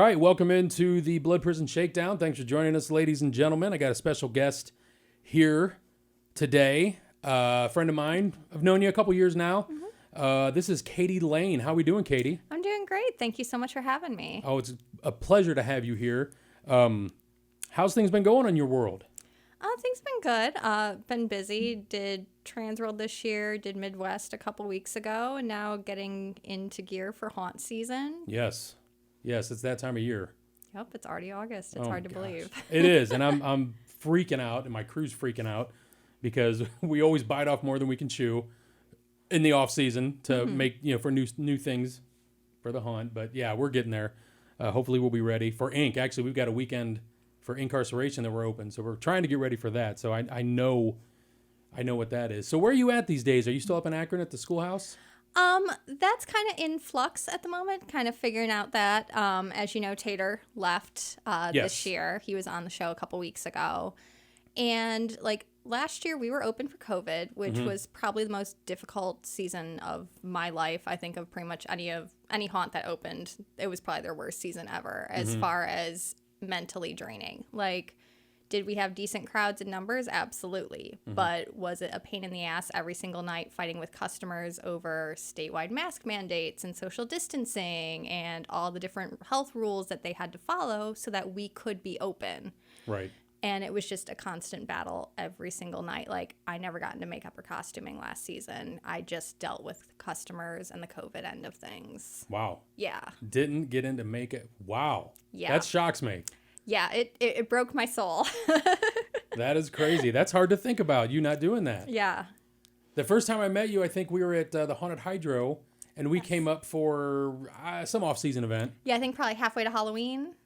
right, welcome into the Blood Prison Shakedown. Thanks for joining us, ladies and gentlemen. I got a special guest here today. A friend of mine. I've known you a couple years now. This is Katie Lane. How we doing, Katie? I'm doing great. Thank you so much for having me. Oh, it's a pleasure to have you here. How's things been going in your world? Things been good. Been busy. Did Transworld this year. Did Midwest a couple weeks ago, and now getting into gear for haunt season. Yes, it's that time of year. Yep, it's already August. It's hard to believe. It is, and I'm freaking out, and my crew's freaking out because we always bite off more than we can chew in the off season to make for new things for the haunt. But yeah, we're getting there. Hopefully, we'll be ready for Ink. Actually, we've got a weekend for incarceration that we're open, so we're trying to get ready for that. So I know what that is. So where are you at these days? Are you still up in Akron at the schoolhouse? That's kind of in flux at the moment, kind of figuring out that. As you know, Tater left this year. He was on the show a couple weeks ago. And like last year we were open for COVID, which was probably the most difficult season of my life. I think of pretty much any haunt that opened. It was probably their worst season ever as far as mentally draining. Like, did we have decent crowds and numbers? Absolutely. But was it a pain in the ass every single night fighting with customers over statewide mask mandates and social distancing and all the different health rules that they had to follow so that we could be open? Right. And it was just a constant battle every single night. Like, I never got into makeup or costuming last season. I just dealt with customers and the COVID end of things. Wow. Yeah. Didn't get into makeup. Wow. Yeah. That shocks me. Yeah, it broke my soul. That is crazy. That's hard to think about, you not doing that. Yeah. The first time I met you, I think we were at the Haunted Hydro, and we came up for some off-season event. Yeah, I think probably halfway to Halloween.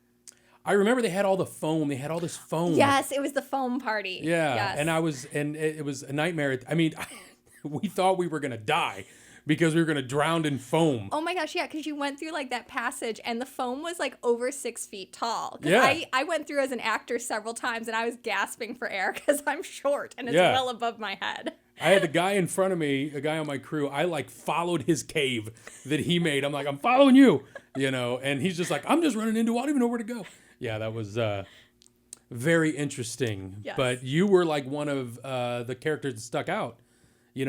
I remember they had all the foam. They had all this foam. Yes, it was the foam party. Yeah, yes. and it was a nightmare. I mean, we thought we were going to die because we were going to drown in foam. Oh my gosh, yeah, because you went through like that passage and the foam was like over 6 feet tall. Yeah. I went through as an actor several times and I was gasping for air because I'm short and it's well above my head. I had the guy in front of me, a guy on my crew. I like followed his cave that he made. I'm like, I'm following you, and he's just like, I'm just running into, I don't even know where to go. Yeah, that was very interesting. Yes. But you were like one of the characters that stuck out.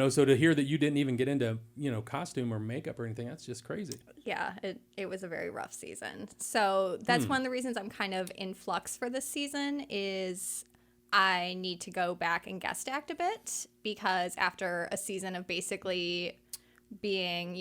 So to hear that you didn't even get into, costume or makeup or anything, that's just crazy. Yeah, it was a very rough season. So that's one of the reasons I'm kind of in flux for this season is I need to go back and guest act a bit because after a season of basically being,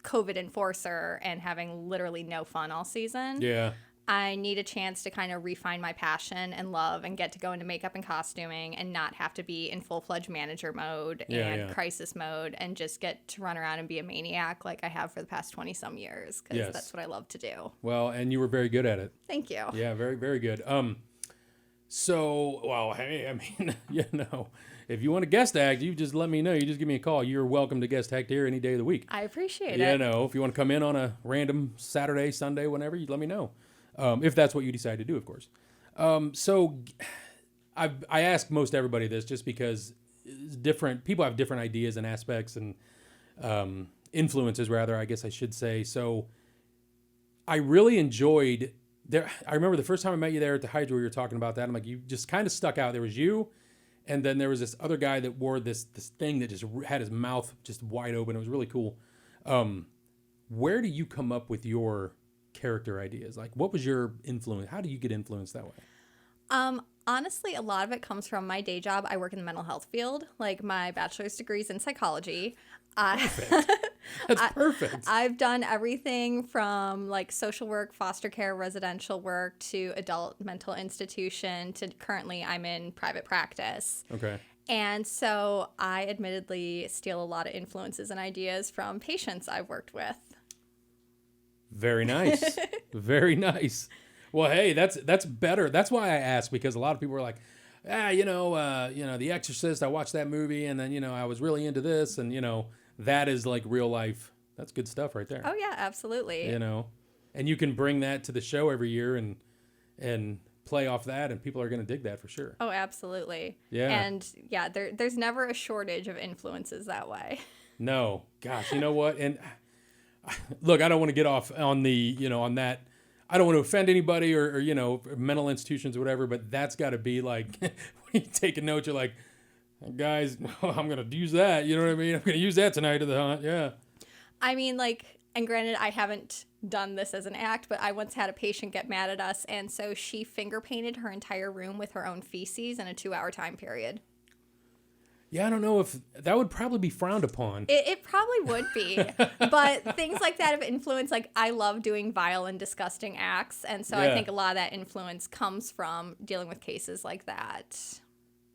COVID enforcer and having literally no fun all season. Yeah. I need a chance to kind of refine my passion and love and get to go into makeup and costuming and not have to be in full-fledged manager mode and crisis mode and just get to run around and be a maniac like I have for the past 20-some years because that's what I love to do. Well, and you were very good at it. Thank you. Yeah, very, very good. Hey, I mean, if you want to guest act, you just let me know. You just give me a call. You're welcome to guest act here any day of the week. I appreciate it. If you want to come in on a random Saturday, Sunday, whenever, you let me know. If that's what you decide to do, of course. So I ask most everybody this just because different people have different ideas and aspects and influences, rather, I guess I should say. So I really enjoyed there. I remember the first time I met you there at the Hydro, we were talking about that. I'm like, you just kind of stuck out. There was you, and then there was this other guy that wore this thing that just had his mouth just wide open. It was really cool. Where do you come up with your character ideas? Like, what was your influence? How do you get influenced that way? Honestly, a lot of it comes from my day job. I work in the mental health field. Like, my bachelor's degree is in psychology. Perfect. That's perfect. I've done everything from like social work, foster care, residential work to adult mental institution to currently I'm in private practice. Okay. And so I admittedly steal a lot of influences and ideas from patients I've worked with. Very nice. Very nice. Well, hey, that's better. That's why I asked, because a lot of people were like, The Exorcist, I watched that movie and then, I was really into this and, that is like real life. That's good stuff right there. Oh yeah, absolutely. And you can bring that to the show every year and play off that and people are going to dig that for sure. Oh, absolutely. Yeah. And yeah, there's never a shortage of influences that way. No. Gosh, you know what? And look, I don't want to get off on the, on that I don't want to offend anybody or mental institutions or whatever, but that's got to be like, when you take a note, you're like, guys, I'm going to use that. You know what I mean? I'm going to use that tonight at the hunt. Yeah. I mean, like, and granted, I haven't done this as an act, but I once had a patient get mad at us, and so she finger painted her entire room with her own feces in a 2-hour time period. Yeah, I don't know if that would probably be frowned upon. It probably would be, but things like that have influenced. Like, I love doing vile and disgusting acts, and so I think a lot of that influence comes from dealing with cases like that.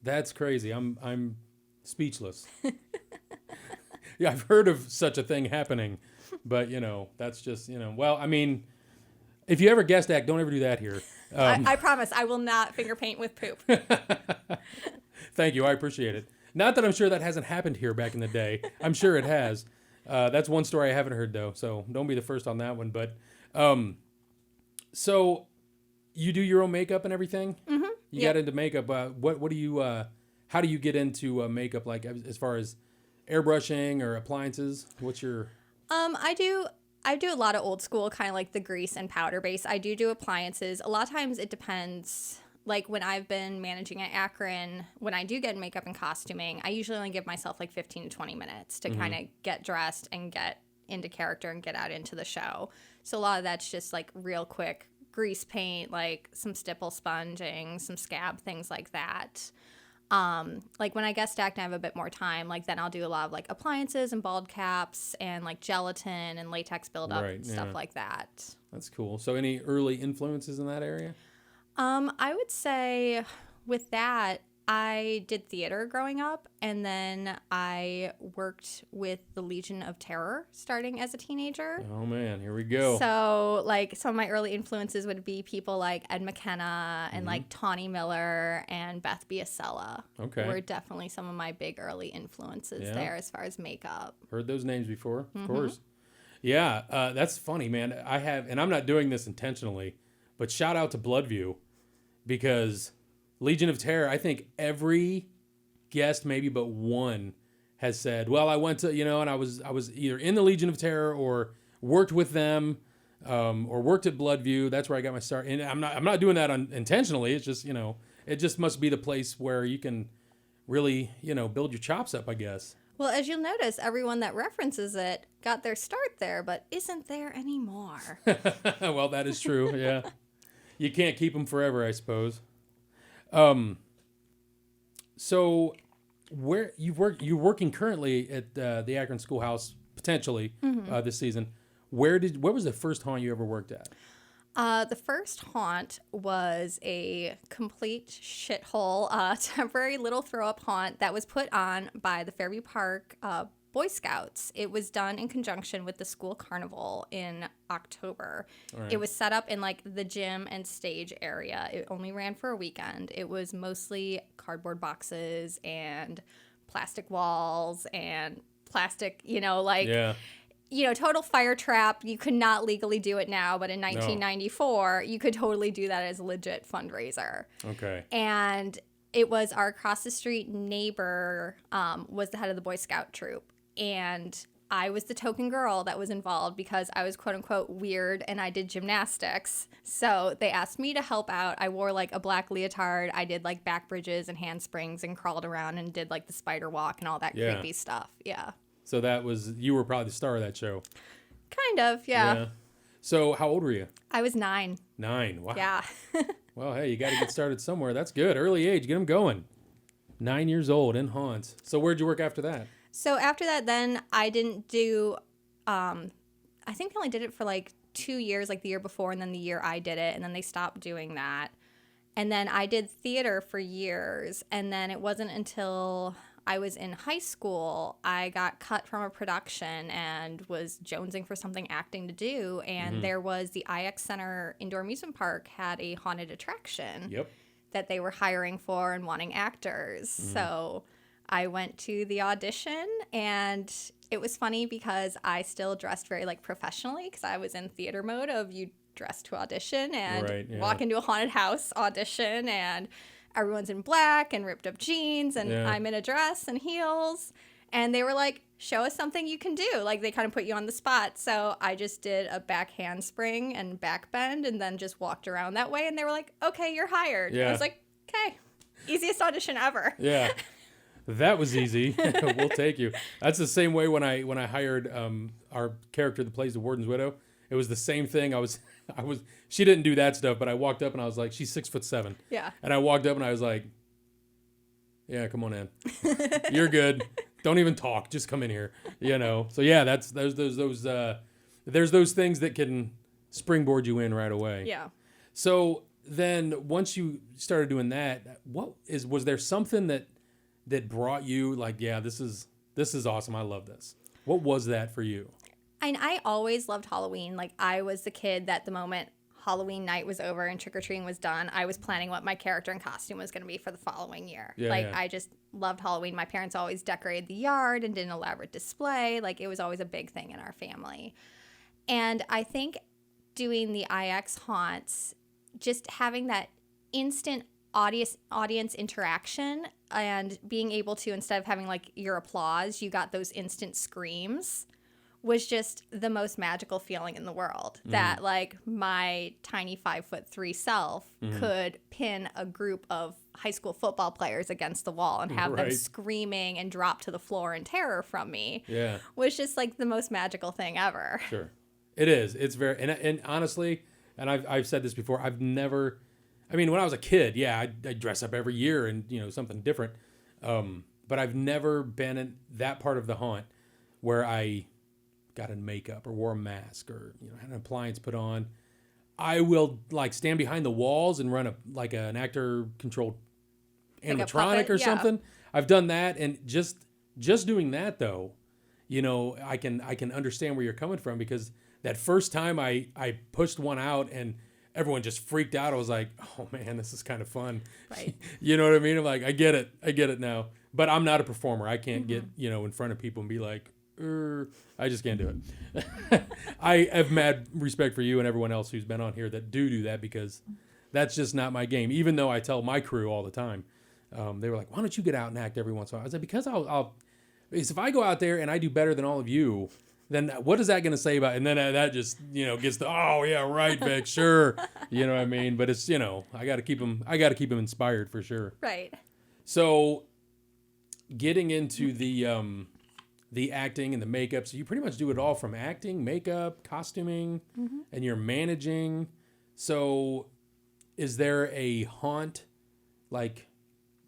That's crazy. I'm speechless. Yeah, I've heard of such a thing happening, but that's just well, I mean, if you ever guest act, don't ever do that here. I promise I will not finger paint with poop. Thank you, I appreciate it. Not that I'm sure that hasn't happened here back in the day. I'm sure it has. That's one story I haven't heard though, so don't be the first on that one. But so you do your own makeup and everything. Mm-hmm. You got into makeup. What do you? How do you get into makeup? Like as far as airbrushing or appliances? What's your? I do a lot of old school, kind of like the grease and powder base. I do appliances. A lot of times it depends. Like when I've been managing at Akron, when I do get makeup and costuming, I usually only give myself like 15 to 20 minutes to kind of get dressed and get into character and get out into the show. So a lot of that's just like real quick grease paint, like some stipple sponging, some scab, things like that. Like when I guest act and I have a bit more time, like then I'll do a lot of like appliances and bald caps and like gelatin and latex buildup, stuff like that. That's cool. So any early influences in that area? I would say with that, I did theater growing up, and then I worked with the Legion of Terror starting as a teenager. Oh man, here we go. So like some of my early influences would be people like Ed McKenna and like Tawny Miller and Beth Biasella. Okay. Were definitely some of my big early influences there as far as makeup. Heard those names before, of course. Yeah, that's funny, man. I have, and I'm not doing this intentionally, but shout out to Bloodview, because Legion of Terror, I think every guest, maybe but one, has said, well, I went to, and I was either in the Legion of Terror or worked with them, or worked at Bloodview. That's where I got my start. And I'm not doing that intentionally. It's just, it just must be the place where you can really, build your chops up, I guess. Well, as you'll notice, everyone that references it got their start there, but isn't there anymore. Well, that is true, yeah. You can't keep them forever, I suppose. So where you're working currently at the Akron Schoolhouse, potentially, this season. Where was the first haunt you ever worked at? The first haunt was a complete shithole, temporary little throw-up haunt that was put on by the Fairview Park Boy Scouts. It was done in conjunction with the school carnival in October. Right. It was set up in like the gym and stage area. It only ran for a weekend. It was mostly cardboard boxes and plastic walls and plastic, total fire trap. You could not legally do it now, but in 1994, you could totally do that as a legit fundraiser. Okay. And it was our across the street neighbor was the head of the Boy Scout troop. And I was the token girl that was involved because I was quote unquote weird and I did gymnastics. So they asked me to help out. I wore like a black leotard. I did like back bridges and handsprings and crawled around and did like the spider walk and all that creepy stuff. Yeah. So you were probably the star of that show. Kind of, yeah. So how old were you? I was 9. 9, wow. Yeah. Well, hey, you got to get started somewhere. That's good. Early age, get them going. 9 years old in haunts. So where'd you work after that? So after that, then I didn't do, I think I only did it for like 2 years, like the year before, and then the year I did it, and then they stopped doing that. And then I did theater for years, and then it wasn't until I was in high school, I got cut from a production and was jonesing for something acting to do, and there was the IX Center Indoor Amusement Park had a haunted attraction that they were hiring for and wanting actors. So I went to the audition, and it was funny because I still dressed very like professionally because I was in theater mode of you dress to audition and walk into a haunted house audition, and everyone's in black and ripped up jeans, and I'm in a dress and heels. And they were like, show us something you can do. Like, they kind of put you on the spot. So I just did a back handspring and back bend and then just walked around that way. And they were like, okay, you're hired. Yeah. I was like, okay, easiest audition ever. Yeah. That was easy. We'll take you. That's the same way when I hired our character that plays the warden's widow. It was the same thing. She didn't do that stuff, but I walked up and I was like, she's 6'7". Yeah. And I walked up and I was like, yeah, come on in. You're good. Don't even talk. Just come in here. So yeah, there's those things that can springboard you in right away. Yeah. So then once you started doing that, was there something that brought you like, yeah, this is awesome. I love this. What was that for you? And I always loved Halloween. Like, I was the kid that the moment Halloween night was over and trick-or-treating was done, I was planning what my character and costume was going to be for the following year. Yeah, like, yeah. I just loved Halloween. My parents always decorated the yard and did an elaborate display. Like, it was always a big thing in our family. And I think doing the IX haunts, just having that instant audience interaction and being able to, instead of having, like, your applause, you got those instant screams, was just the most magical feeling in the world. That, like, my tiny 5'3" self could pin a group of high school football players against the wall and have them screaming and drop to the floor in terror from me. Yeah. Was just, like, the most magical thing ever. Sure. It is. It's very, and honestly, and I've said this before, when I was a kid, yeah, I'd dress up every year and, something different. But I've never been in that part of the haunt where I got in makeup or wore a mask or had an appliance put on. I will like stand behind the walls and run an actor controlled animatronic or something. I've done that, and just doing that though, I can understand where you're coming from, because that first time I pushed one out and everyone just freaked out. I was like, oh man, this is kind of fun. Right. You know what I mean? I'm like, I get it now. But I'm not a performer. I can't get in front of people and be like, I just can't do it. I have mad respect for you and everyone else who's been on here that do that, because that's just not my game. Even though I tell my crew all the time, they were like, why don't you get out and act every once in a while? I was like, because because if I go out there and I do better than all of you, then what is that going to say about? And then that just gets the, oh yeah, right, Vic, sure, you know what I mean. But it's I got to keep them inspired for sure. Right. So getting into the acting and the makeup. So you pretty much do it all, from acting, makeup, costuming, and you're managing. So is there a haunt, like,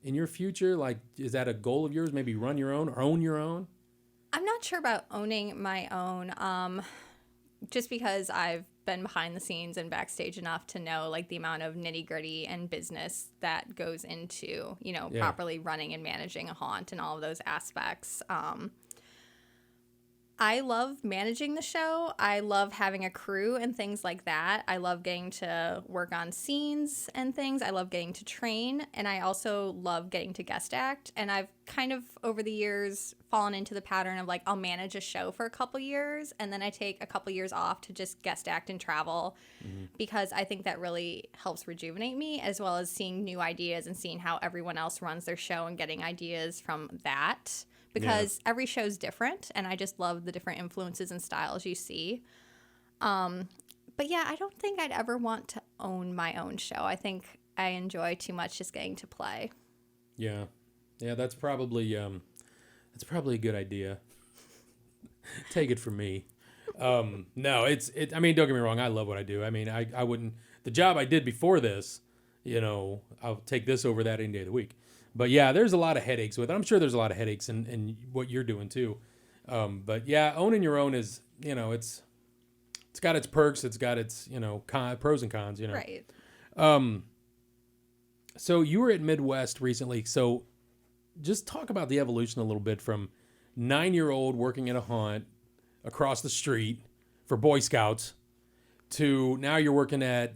in your future? Like, is that a goal of yours? Maybe run your own or own your own? I'm not sure about owning my own, just because I've been behind the scenes and backstage enough to know, like, the amount of nitty-gritty and business that goes into, properly running and managing a haunt and all of those aspects. I love managing the show. I love having a crew and things like that. I love getting to work on scenes and things. I love getting to train. And I also love getting to guest act. And I've kind of, over the years, fallen into the pattern of, like, I'll manage a show for a couple years and then I take a couple years off to just guest act and travel, because I think that really helps rejuvenate me, as well as seeing new ideas and seeing how everyone else runs their show and getting ideas from that. Because every show's different, and I just love the different influences and styles you see. But yeah, I don't think I'd ever want to own my own show. I think I enjoy too much just getting to play. Yeah, that's probably a good idea. Take it from me. No, I mean, don't get me wrong. I love what I do. I mean, I wouldn't, the job I did before this, I'll take this over that any day of the week. But yeah, there's a lot of headaches with it. I'm sure there's a lot of headaches in what you're doing too. But yeah, owning your own is, it's got its perks. It's got its, pros and cons, Right. So you were at Midwest recently. So just talk about the evolution a little bit from 9-year-old working at a haunt across the street for Boy Scouts to now you're working at,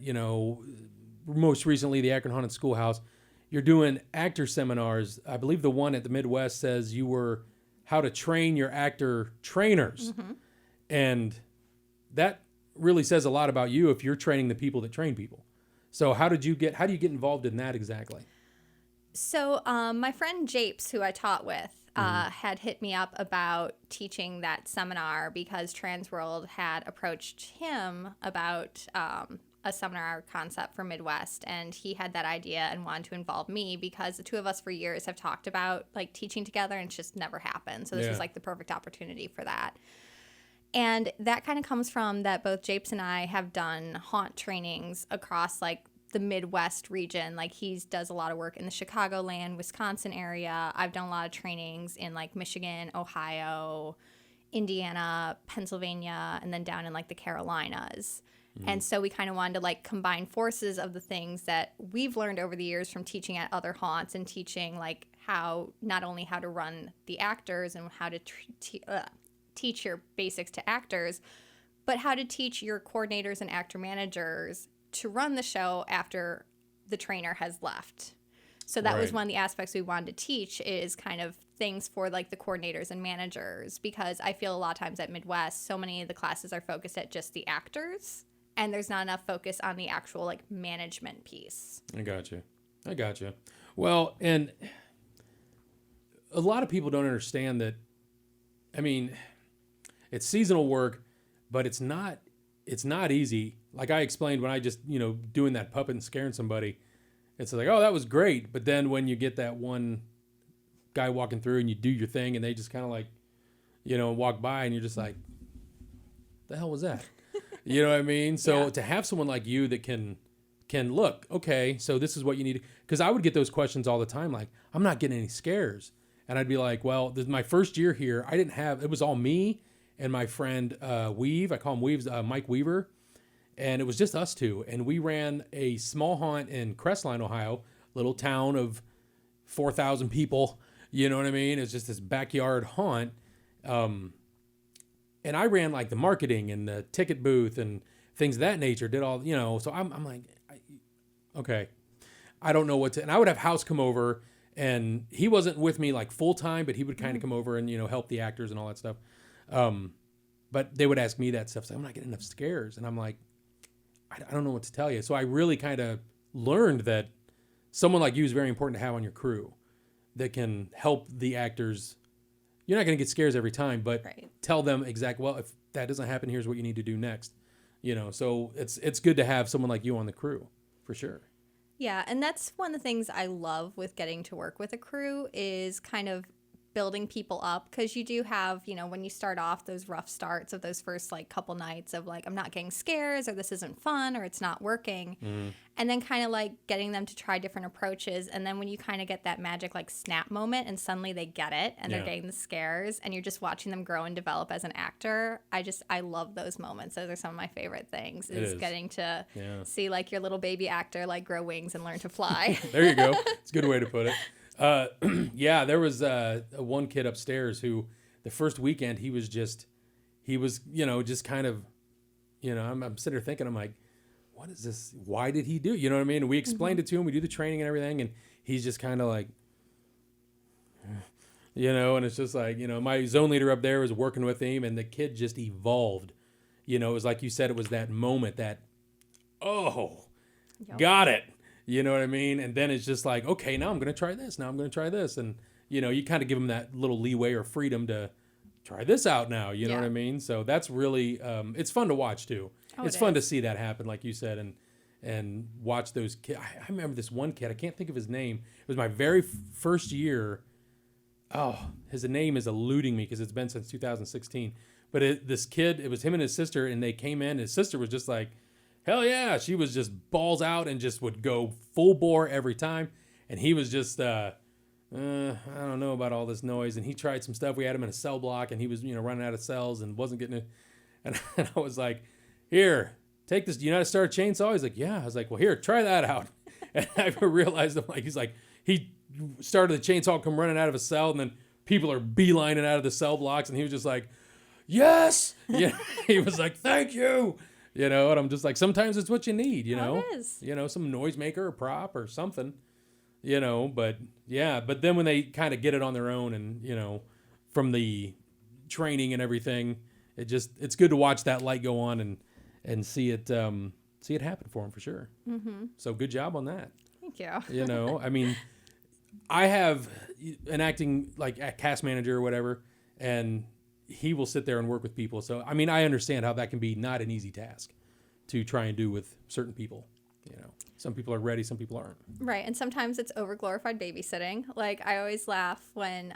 most recently the Akron Haunted Schoolhouse. You're doing actor seminars. I believe the one at the Midwest says you were how to train your actor trainers. And that really says a lot about you if you're training the people that train people. So how do you get involved in that exactly? So my friend Japes, who I taught with, had hit me up about teaching that seminar because Transworld had approached him about a seminar concept for Midwest, and he had that idea and wanted to involve me because the two of us for years have talked about like teaching together, and it's just never happened. So this was like the perfect opportunity for that. And that kind of comes from that both Japes and I have done haunt trainings across like the Midwest region. Like he does a lot of work in the Chicagoland, Wisconsin area. I've done a lot of trainings in like Michigan, Ohio, Indiana, Pennsylvania, and then down in like the Carolinas. And so we kind of wanted to like combine forces of the things that we've learned over the years from teaching at other haunts and teaching like how, not only how to run the actors and how to teach your basics to actors, but how to teach your coordinators and actor managers to run the show after the trainer has left. So that was one of the aspects we wanted to teach, is kind of things for like the coordinators and managers, because I feel a lot of times at Midwest, so many of the classes are focused at just the actors, and there's not enough focus on the actual like management piece. I got you. Well, and a lot of people don't understand that. I mean, it's seasonal work, but it's not easy. Like I explained when I just, doing that puppet and scaring somebody, it's like, oh, that was great. But then when you get that one guy walking through and you do your thing and they just kind of like, walk by and you're just like, the hell was that? You know what I mean? So to have someone like you that can look, okay, so this is what you need. Because I would get those questions all the time. Like, I'm not getting any scares. And I'd be like, well, this is my first year here. It was all me and my friend Weave. I call him Weave's Mike Weaver. And it was just us two. And we ran a small haunt in Crestline, Ohio, little town of 4,000 people. You know what I mean? It's just this backyard haunt. And I ran like the marketing and the ticket booth and things of that nature, did all, so I'm like, okay, I don't know what to, and I would have House come over, and he wasn't with me like full time, but he would kind of come over and, help the actors and all that stuff. But they would ask me that stuff. So I'm not getting enough scares. And I'm like, I don't know what to tell you. So I really kind of learned that someone like you is very important to have on your crew that can help the actors. You're not going to get scares every time, but tell them exactly, well, if that doesn't happen, here's what you need to do next. So it's good to have someone like you on the crew, for sure. Yeah, and that's one of the things I love with getting to work with a crew is kind of building people up, because you do have, when you start off, those rough starts of those first like couple nights of like, I'm not getting scares, or this isn't fun, or it's not working. And then kind of like getting them to try different approaches. And then when you kind of get that magic like snap moment and suddenly they get it and they're getting the scares and you're just watching them grow and develop as an actor. I love those moments. Those are some of my favorite things, is getting to see like your little baby actor like grow wings and learn to fly. There you go. It's a good way to put it. There was one kid upstairs who the first weekend he was just kind of, I'm sitting there thinking, I'm like, what is this? Why did he do it? You know what I mean? And we explained it to him. We do the training and everything. And he's just kind of like, and it's just like, my zone leader up there was working with him, and the kid just evolved. It was like you said, it was that moment that, got it. You know what I mean? And then it's just like, okay, now I'm going to try this. Now I'm going to try this. And, you kind of give them that little leeway or freedom to try this out now. You know what I mean? So that's really, it's fun to watch too. It's fun to see that happen, like you said, and watch those kids. I remember this one kid. I can't think of his name. It was my very first year. Oh, his name is eluding me because it's been since 2016. But this kid, it was him and his sister, and they came in. His sister was just like, hell yeah. She was just balls out and just would go full bore every time. And he was just, I don't know about all this noise. And he tried some stuff. We had him in a cell block, and he was, running out of cells and wasn't getting it. And I was like, here, take this. Do you know how to start a chainsaw? He's like, yeah. I was like, well, here, try that out. And I realized, he started the chainsaw, come running out of a cell, and then people are beelining out of the cell blocks. And he was just like, yes. Yeah. He was like, thank you. And I'm just like, sometimes it's what you need, It is. Some noisemaker or prop or something, but then when they kind of get it on their own and, from the training and everything, it's good to watch that light go on and see it happen for them for sure. So good job on that. Thank you. I mean, I have an acting like a cast manager or whatever, and he will sit there and work with people. So I mean, I understand how that can be not an easy task to try and do with certain people. You know, some people are ready, some people aren't. Right, and sometimes it's overglorified babysitting. Like I always laugh when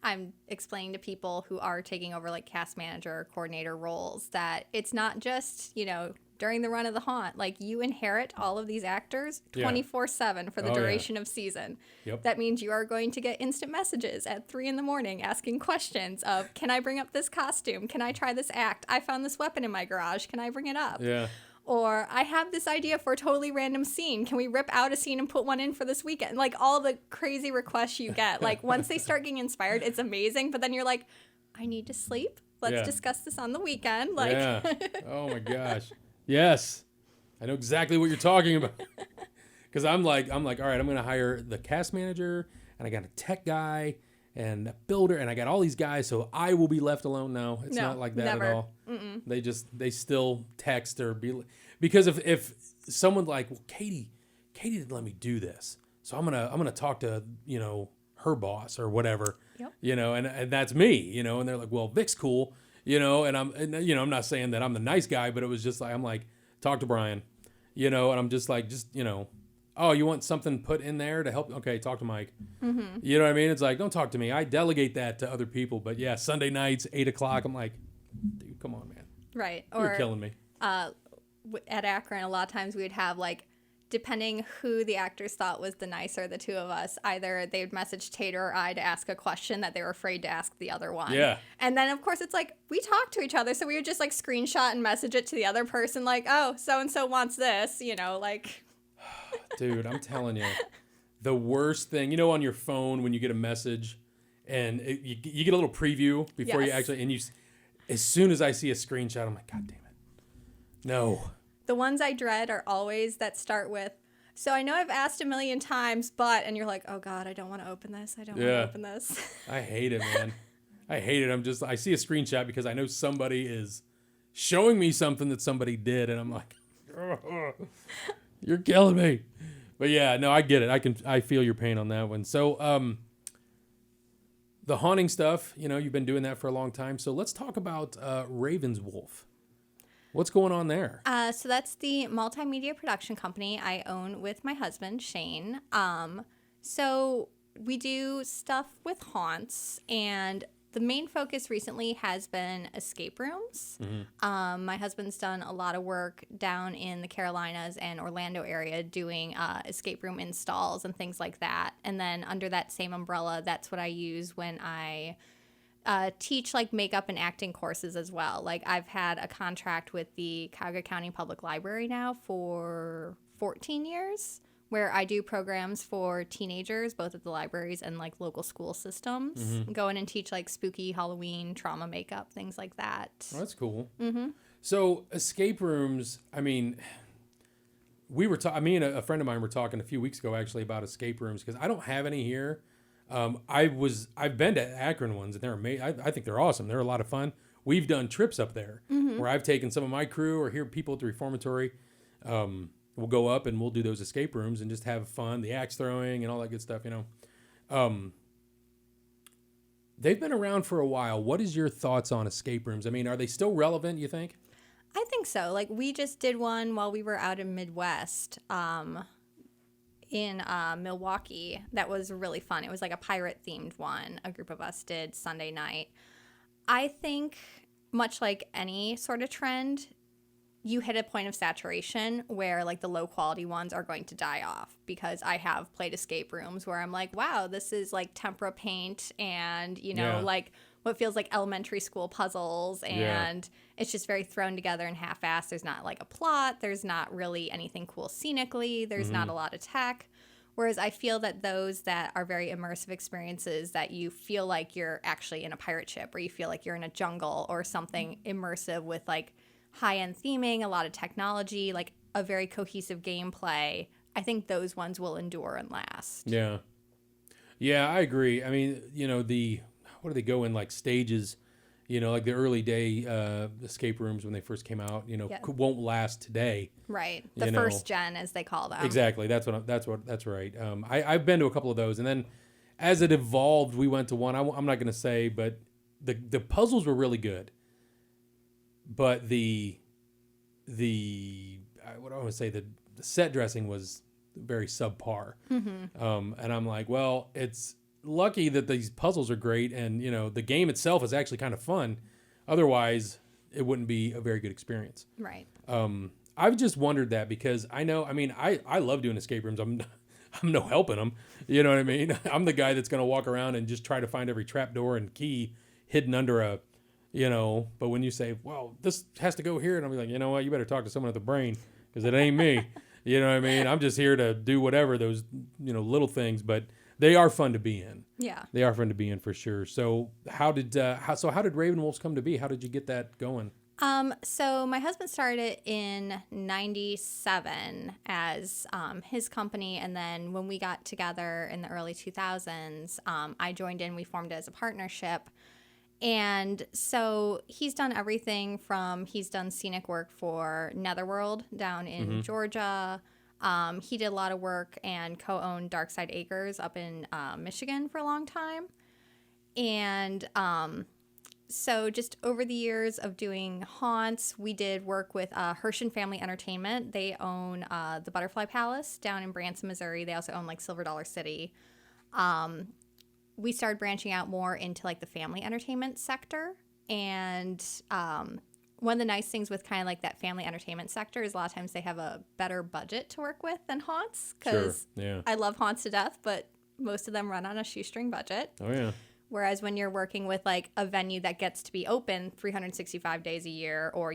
I'm explaining to people who are taking over like cast manager or coordinator roles that it's not just, you know, during the run of the haunt. Like you inherit all of these actors 24/7 for the duration of season. Yep. That means you are going to get instant messages at 3 a.m. asking questions of, can I bring up this costume? Can I try this act? I found this weapon in my garage. Can I bring it up? Yeah. Or I have this idea for a totally random scene. Can we rip out a scene and put one in for this weekend? Like all the crazy requests you get. Like once they start getting inspired, it's amazing. But then you're like, I need to sleep. Let's discuss this on the weekend. Like, Oh my gosh. Yes. I know exactly what you're talking about. Because I'm like, all right, I'm going to hire the cast manager, and I got a tech guy and a builder, and I got all these guys, so I will be left alone. No, it's not like that never. at all. They still text or because if someone like, well, Katie didn't let me do this, so I'm gonna talk to, you know, her boss or whatever, you know, and that's me, you know, and they're like, well, Vic's cool, you know, and I'm not saying that I'm the nice guy, but it was just like, I'm like, talk to Brian, you know, and I'm just like, you know, oh, you want something put in there to help? Okay, talk to Mike. You know what I mean? It's like, don't talk to me. I delegate that to other people. But yeah, Sunday nights, 8:00, I'm like, dude, come on, man. Right. You're killing me. At Akron, a lot of times we would have like, depending who the actors thought was the nicer, the two of us, either they would message Tater or I to ask a question that they were afraid to ask the other one. Yeah. And then, of course, it's like, we talk to each other, so we would just, like, screenshot and message it to the other person, like, oh, so-and-so wants this, you know, like... Dude, I'm telling you, the worst thing, you know, on your phone when you get a message and you get a little preview before you actually, and as soon as I see a screenshot, I'm like, God damn it. No. The ones I dread are always that start with, so I know I've asked a million times, but, and you're like, oh God, I don't want to open this. I don't want to open this. I hate it, man. I hate it. I see a screenshot because I know somebody is showing me something that somebody did, and I'm like, you're killing me. But yeah, no, I get it. I feel your pain on that one. So, the haunting stuff, you know, you've been doing that for a long time. So let's talk about Ravenswolf. What's going on there? So that's the multimedia production company I own with my husband, Shane. So we do stuff with haunts, and the main focus recently has been escape rooms. My husband's done a lot of work down in the Carolinas and Orlando area doing escape room installs and things like that. And then under that same umbrella, that's what I use when I teach like makeup and acting courses as well. Like I've had a contract with the Cuyahoga County Public Library now for 14 years, where I do programs for teenagers, both at the libraries and like local school systems. Go in and teach like spooky Halloween, trauma makeup, things like that. Oh, that's cool. So escape rooms, I mean, me and a friend of mine were talking a few weeks ago actually about escape rooms because I don't have any here. I've been to Akron ones and they're amazing. I think they're awesome. They're a lot of fun. We've done trips up there where I've taken some of my crew or here people at the Reformatory. We'll go up and we'll do those escape rooms and just have fun, the axe throwing and all that good stuff, you know. They've been around for a while. What is your thoughts on escape rooms? I mean, are they still relevant, you think? I think so. Like we just did one while we were out in Midwest. In Milwaukee, that was really fun. It was like a pirate themed one. A group of us did Sunday night. I think much like any sort of trend, you hit a point of saturation where like the low quality ones are going to die off, because I have played escape rooms where I'm like, wow, this is like tempera paint and, you know, like what feels like elementary school puzzles, and it's just very thrown together and half-assed. There's not like a plot. There's not really anything cool scenically. There's not a lot of tech. Whereas I feel that those that are very immersive experiences that you feel like you're actually in a pirate ship, or you feel like you're in a jungle or something immersive with like high-end theming, a lot of technology, like a very cohesive gameplay, I think those ones will endure and last. Yeah. Yeah, I agree. I mean, you know, what do they go in, like stages, you know, like the early day escape rooms when they first came out, you know, won't last today. Right. The first gen, as they call them. Exactly. That's right. I've been to a couple of those. And then as it evolved, we went to one. I'm not going to say, but the puzzles were really good. But what do I want to say? The set dressing was very subpar. And I'm like, well, it's lucky that these puzzles are great, and the game itself is actually kind of fun. Otherwise, it wouldn't be a very good experience. Right. I've just wondered that because I love doing escape rooms. I'm no help in them. You know what I mean? I'm the guy that's going to walk around and just try to find every trap door and key hidden under a, but when you say, well, this has to go here, and I'll be like, you know what? You better talk to someone at the brain because it ain't me. You know what I mean? I'm just here to do whatever those, little things, but they are fun to be in. Yeah. They are fun to be in for sure. So how did Raven Wolves come to be? How did you get that going? So my husband started in 97 as his company, and then when we got together in the early 2000s, I joined in. We formed it as a partnership. And so he's done everything from, he's done scenic work for Netherworld down in Georgia. He did a lot of work and co-owned Darkside Acres up in Michigan for a long time. And so just over the years of doing haunts, we did work with Hershon Family Entertainment. They own the Butterfly Palace down in Branson, Missouri. They also own like Silver Dollar City. We started branching out more into like the family entertainment sector. And one of the nice things with kind of like that family entertainment sector is a lot of times they have a better budget to work with than haunts. Because I love haunts to death, but most of them run on a shoestring budget. Oh, yeah. Whereas when you're working with like a venue that gets to be open 365 days a year or,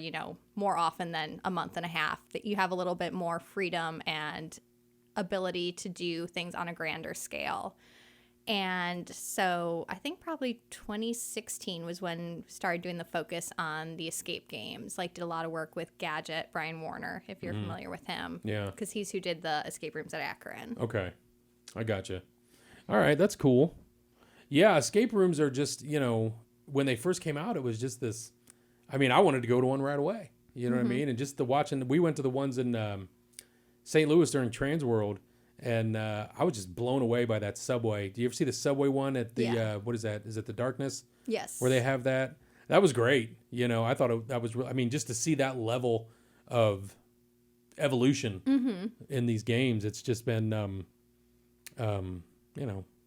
more often than a month and a half, that you have a little bit more freedom and ability to do things on a grander scale. And so I think probably 2016 was when we started doing the focus on the escape games. Like did a lot of work with Gadget, Brian Warner, if you're familiar with him. Yeah. Because he's who did the escape rooms at Akron. Okay. I gotcha. All right. That's cool. Yeah. Escape rooms are just, when they first came out, it was just this, I wanted to go to one right away. You know what I mean? And just the watching, we went to the ones in St. Louis during Transworld. And I was just blown away by that subway. Do you ever see the subway one at the, what is that? Is it the Darkness? Yes. Where they have that? That was great. I thought that was, just to see that level of evolution in these games, it's just been,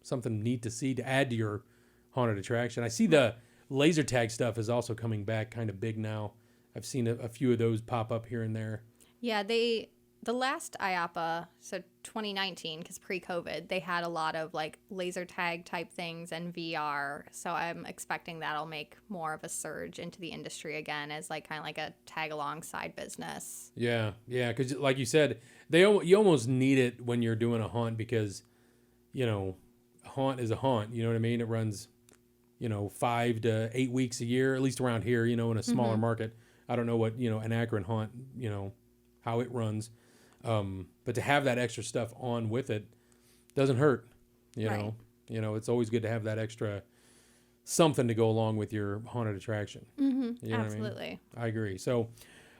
something neat to see to add to your haunted attraction. I see the laser tag stuff is also coming back kind of big now. I've seen a few of those pop up here and there. Yeah, the last IAPA, so 2019, because pre-COVID, they had a lot of like laser tag type things and VR. So I'm expecting that'll make more of a surge into the industry again as like kind of like a tag along side business. Yeah, because like you said, you almost need it when you're doing a haunt because, a haunt is a haunt. You know what I mean? It runs, 5 to 8 weeks a year, at least around here. In a smaller market. I don't know what an Akron haunt, how it runs. But to have that extra stuff on with it doesn't hurt, you know. It's always good to have that extra something to go along with your haunted attraction. You know Absolutely. I agree. So,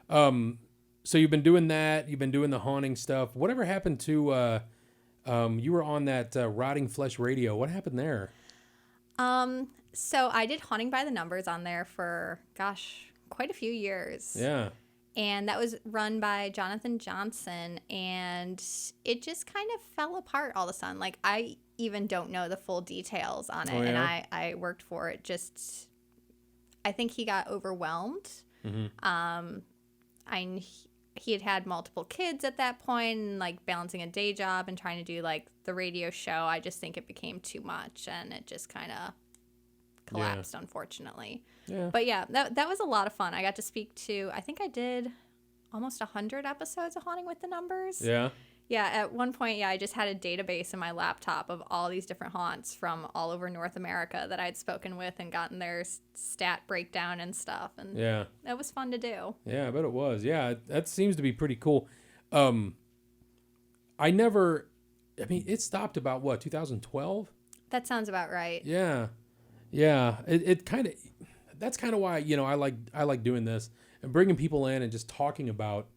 so you've been doing that. You've been doing the haunting stuff. Whatever happened to? You were on that Rotting Flesh Radio. What happened there? So I did Haunting by the Numbers on there for quite a few years. Yeah. And that was run by Jonathan Johnson, and it just kind of fell apart all of a sudden. Like, I even don't know the full details on it, and I worked for it. I think he got overwhelmed. He had multiple kids at that point, and like balancing a day job and trying to do like the radio show. I just think it became too much, and it just kind of collapsed, unfortunately. Yeah. But yeah, that was a lot of fun. I got to speak to, I think I did almost 100 episodes of Haunting with the Numbers. Yeah. Yeah, at one point, I just had a database in my laptop of all these different haunts from all over North America that I'd spoken with and gotten their stat breakdown and stuff. And that was fun to do. Yeah, I bet it was. Yeah, that seems to be pretty cool. It stopped about, what, 2012? That sounds about right. Yeah. Yeah, it kind of, that's kind of why, I like doing this and bringing people in and just talking about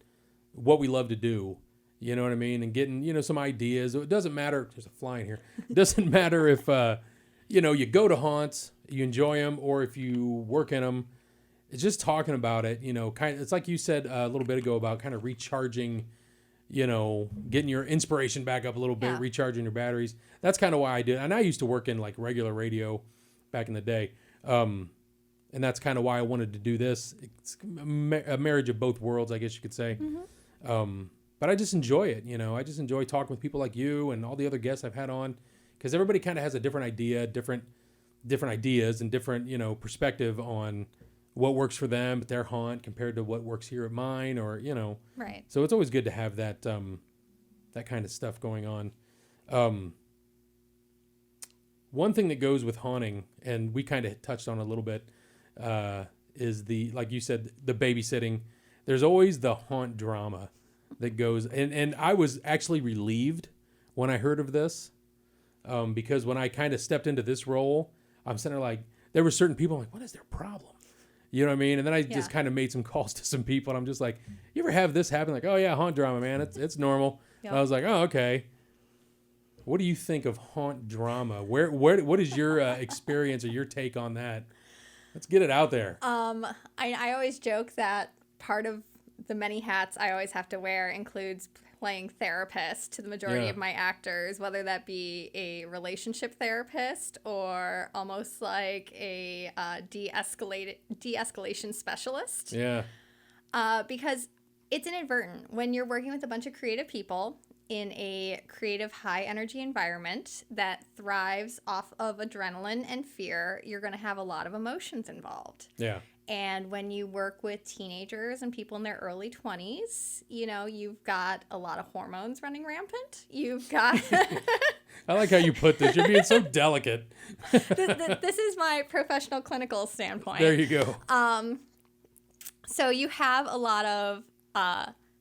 what we love to do You know what I mean? And getting, some ideas. It doesn't matter. There's a fly in here. It doesn't matter if, you go to haunts, you enjoy them, or if you work in them. It's just talking about it, it's like you said a little bit ago about kind of recharging, getting your inspiration back up a little bit, recharging your batteries. That's kind of why I did. And I used to work in like regular radio back in the day. And that's kind of why I wanted to do this. It's a marriage of both worlds, I guess you could say. Mm-hmm. But I just enjoy it. I just enjoy talking with people like you and all the other guests I've had on, because everybody kind of has a different idea, different ideas and different, perspective on what works for them at their haunt compared to what works here at mine, or, Right. So it's always good to have that, that kind of stuff going on. One thing that goes with haunting, and we kind of touched on a little bit, is like you said, the babysitting. There's always the haunt drama that goes, and I was actually relieved when I heard of this, because when I kind of stepped into this role, I'm sitting there like, there were certain people, I'm like, what is their problem? You know what I mean? And then I just kind of made some calls to some people, and I'm just like, you ever have this happen? Like, oh yeah, haunt drama, man. It's normal. Yep. I was like, oh, okay. What do you think of haunt drama? What is your experience or your take on that? Let's get it out there. I always joke that part of the many hats I always have to wear includes playing therapist to the majority of my actors, whether that be a relationship therapist or almost like a de-escalation specialist. Yeah. Because it's inadvertent. When you're working with a bunch of creative people in a creative, high-energy environment that thrives off of adrenaline and fear, you're going to have a lot of emotions involved. Yeah. And when you work with teenagers and people in their early 20s, you've got a lot of hormones running rampant. You've got... I like how you put this. You're being so delicate. This is my professional clinical standpoint. There you go. So you have a lot of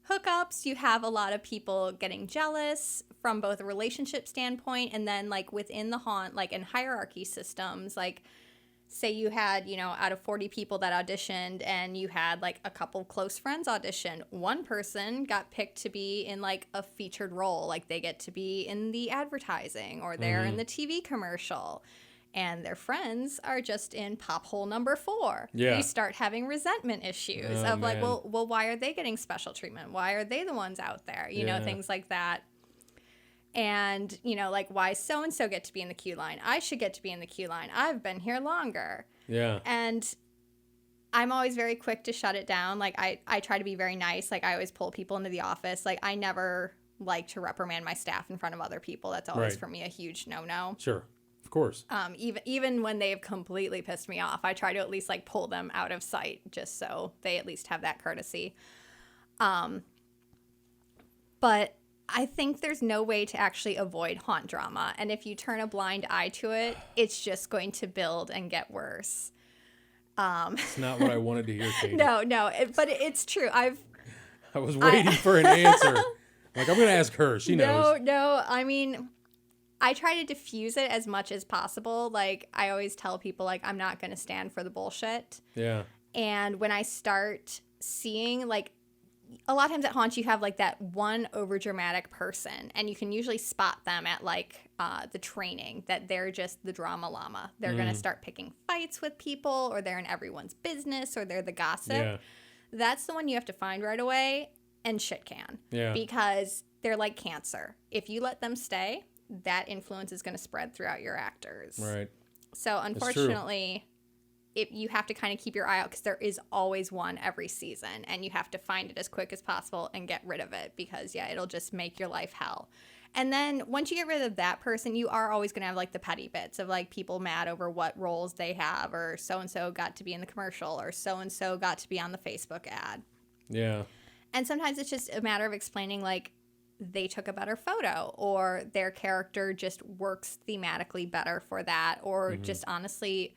hookups. You have a lot of people getting jealous from both a relationship standpoint and then, like, within the haunt, like, in hierarchy systems, like... Say you had, out of 40 people that auditioned and you had like a couple close friends audition, one person got picked to be in like a featured role. Like they get to be in the advertising or they're in the TV commercial, and their friends are just in pop hole number 4. Yeah. You start having resentment issues of like, well, why are they getting special treatment? Why are they the ones out there? You know, things like that. And, like, why so-and-so get to be in the queue line? I should get to be in the queue line. I've been here longer. Yeah. And I'm always very quick to shut it down. Like, I try to be very nice. Like, I always pull people into the office. Like, I never like to reprimand my staff in front of other people. That's always, for me, a huge no-no. Sure. Of course. Even when they've completely pissed me off, I try to at least, like, pull them out of sight just so they at least have that courtesy. But... I think there's no way to actually avoid haunt drama. And if you turn a blind eye to it, it's just going to build and get worse. It's not what I wanted to hear, Katie. No, but it's true. I was waiting for an answer. Like, I'm going to ask her. She knows. No. I mean, I try to diffuse it as much as possible. Like, I always tell people, like, I'm not going to stand for the bullshit. Yeah. And when I start seeing, like, a lot of times at haunts you have like that one overdramatic person, and you can usually spot them at like the training that they're just the drama llama. They're going to start picking fights with people, or they're in everyone's business, or they're the gossip. Yeah. That's the one you have to find right away and shit can. Yeah. Because they're like cancer. If you let them stay, that influence is going to spread throughout your actors. Right. So unfortunately... you have to kind of keep your eye out, because there is always one every season, and you have to find it as quick as possible and get rid of it, because it'll just make your life hell. And then once you get rid of that person, you are always going to have like the petty bits of like people mad over what roles they have, or so-and-so got to be in the commercial, or so-and-so got to be on the Facebook ad. Yeah. And sometimes it's just a matter of explaining like they took a better photo, or their character just works thematically better for that, or just honestly,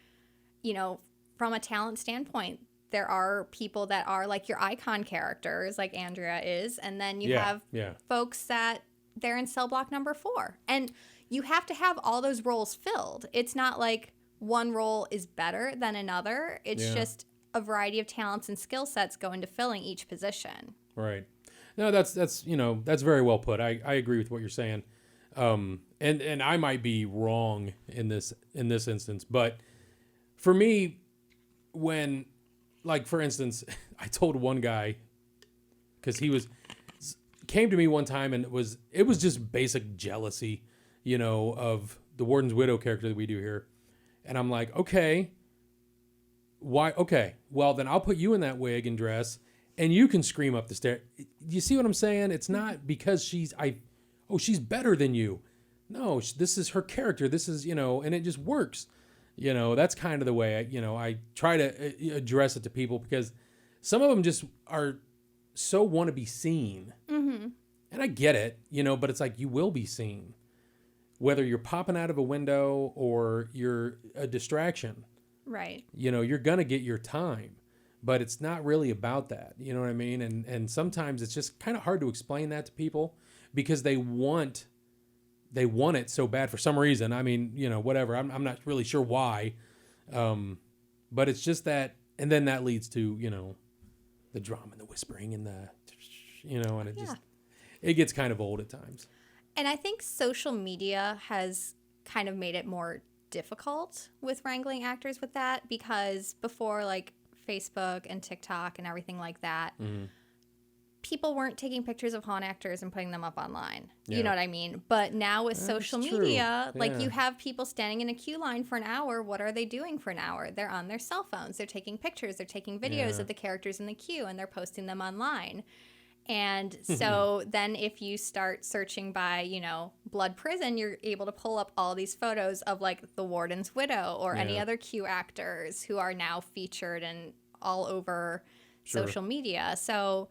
from a talent standpoint, there are people that are like your icon characters, like Andrea is, and then you have folks that they're in cell block number 4. And you have to have all those roles filled. It's not like one role is better than another. It's just a variety of talents and skill sets go into filling each position. Right. No, that's you know, that's very well put. I agree with what you're saying. And I might be wrong in this instance, but for me, when, like, for instance, I told one guy, because he came to me one time, and it was just basic jealousy, you know, of the Warden's Widow character that we do here. And I'm like, okay, why? Okay, well, then I'll put you in that wig and dress, and you can scream up the stairs. You see what I'm saying? It's not because she's better than you. No, this is her character. This is, you know, and it just works. You know, that's kind of the way I try to address it to people, because some of them just are so want to be seen. Mm-hmm. And I get it, you know, but it's like, you will be seen. Whether you're popping out of a window or you're a distraction. Right. You know, you're going to get your time. But it's not really about that. You know what I mean? And sometimes it's just kind of hard to explain that to people, because they want it so bad for some reason. I mean, you know, whatever. I'm not really sure why. But it's just that, and then that leads to, you know, the drama and the whispering and the, you know, and it gets kind of old at times. And I think social media has kind of made it more difficult with wrangling actors with that, because before, like, Facebook and TikTok and everything like that, mm-hmm. people weren't taking pictures of haunt actors and putting them up online. Yeah. You know what I mean? But now with social media, like, you have people standing in a queue line for an hour. What are they doing for an hour? They're on their cell phones. They're taking pictures. They're taking videos of the characters in the queue, and they're posting them online. And so then if you start searching by, you know, Blood Prison, you're able to pull up all these photos of, like, the Warden's Widow or any other Q actors who are now featured and all over social media. So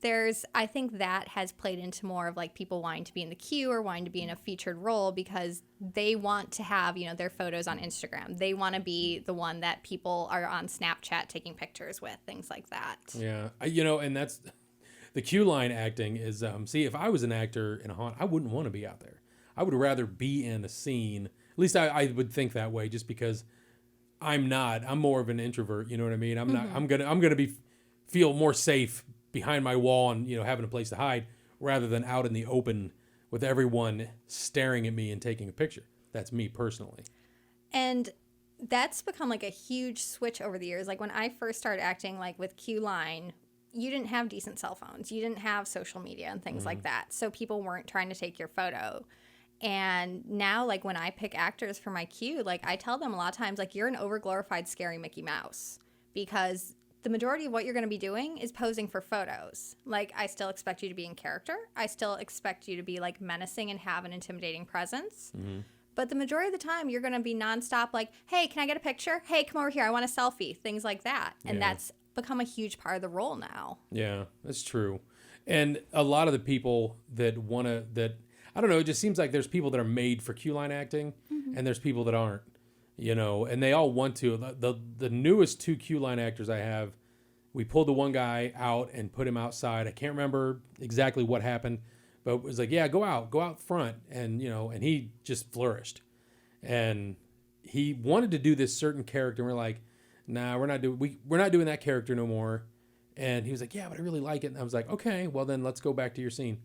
I think that has played into more of, like, people wanting to be in the queue or wanting to be in a featured role, because they want to have, you know, their photos on Instagram. They want to be the one that people are on Snapchat taking pictures with, things like that. Yeah. You know, and that's... The queue line acting is, see, if I was an actor in a haunt, I wouldn't want to be out there. I would rather be in a scene. At least I would think that way, just because I'm more of an introvert. You know what I mean? I'm not, I'm going to feel more safe behind my wall and, you know, having a place to hide, rather than out in the open with everyone staring at me and taking a picture. That's me personally. And that's become, like, a huge switch over the years. Like, when I first started acting, like, with Q Line, you didn't have decent cell phones. You didn't have social media and things like that. So people weren't trying to take your photo. And now, like, when I pick actors for my queue, like, I tell them a lot of times, like, you're an overglorified scary Mickey Mouse, because the majority of what you're going to be doing is posing for photos. Like, I still expect you to be in character. I still expect you to be, like, menacing and have an intimidating presence. Mm-hmm. But the majority of the time, you're going to be nonstop, like, hey, can I get a picture? Hey, come over here. I want a selfie. Things like that. And that's become a huge part of the role now. Yeah, that's true. And a lot of the people that I don't know, it just seems like there's people that are made for queue line acting, and there's people that aren't, you know, and they all want to. The newest 2 queue line actors I have, we pulled the one guy out and put him outside. I can't remember exactly what happened, but it was like, yeah, go out front. And, you know, and he just flourished. And he wanted to do this certain character, and we're like, nah, we're not doing that character no more. And he was like, yeah, but I really like it. And I was like, okay, well then let's go back to your scene.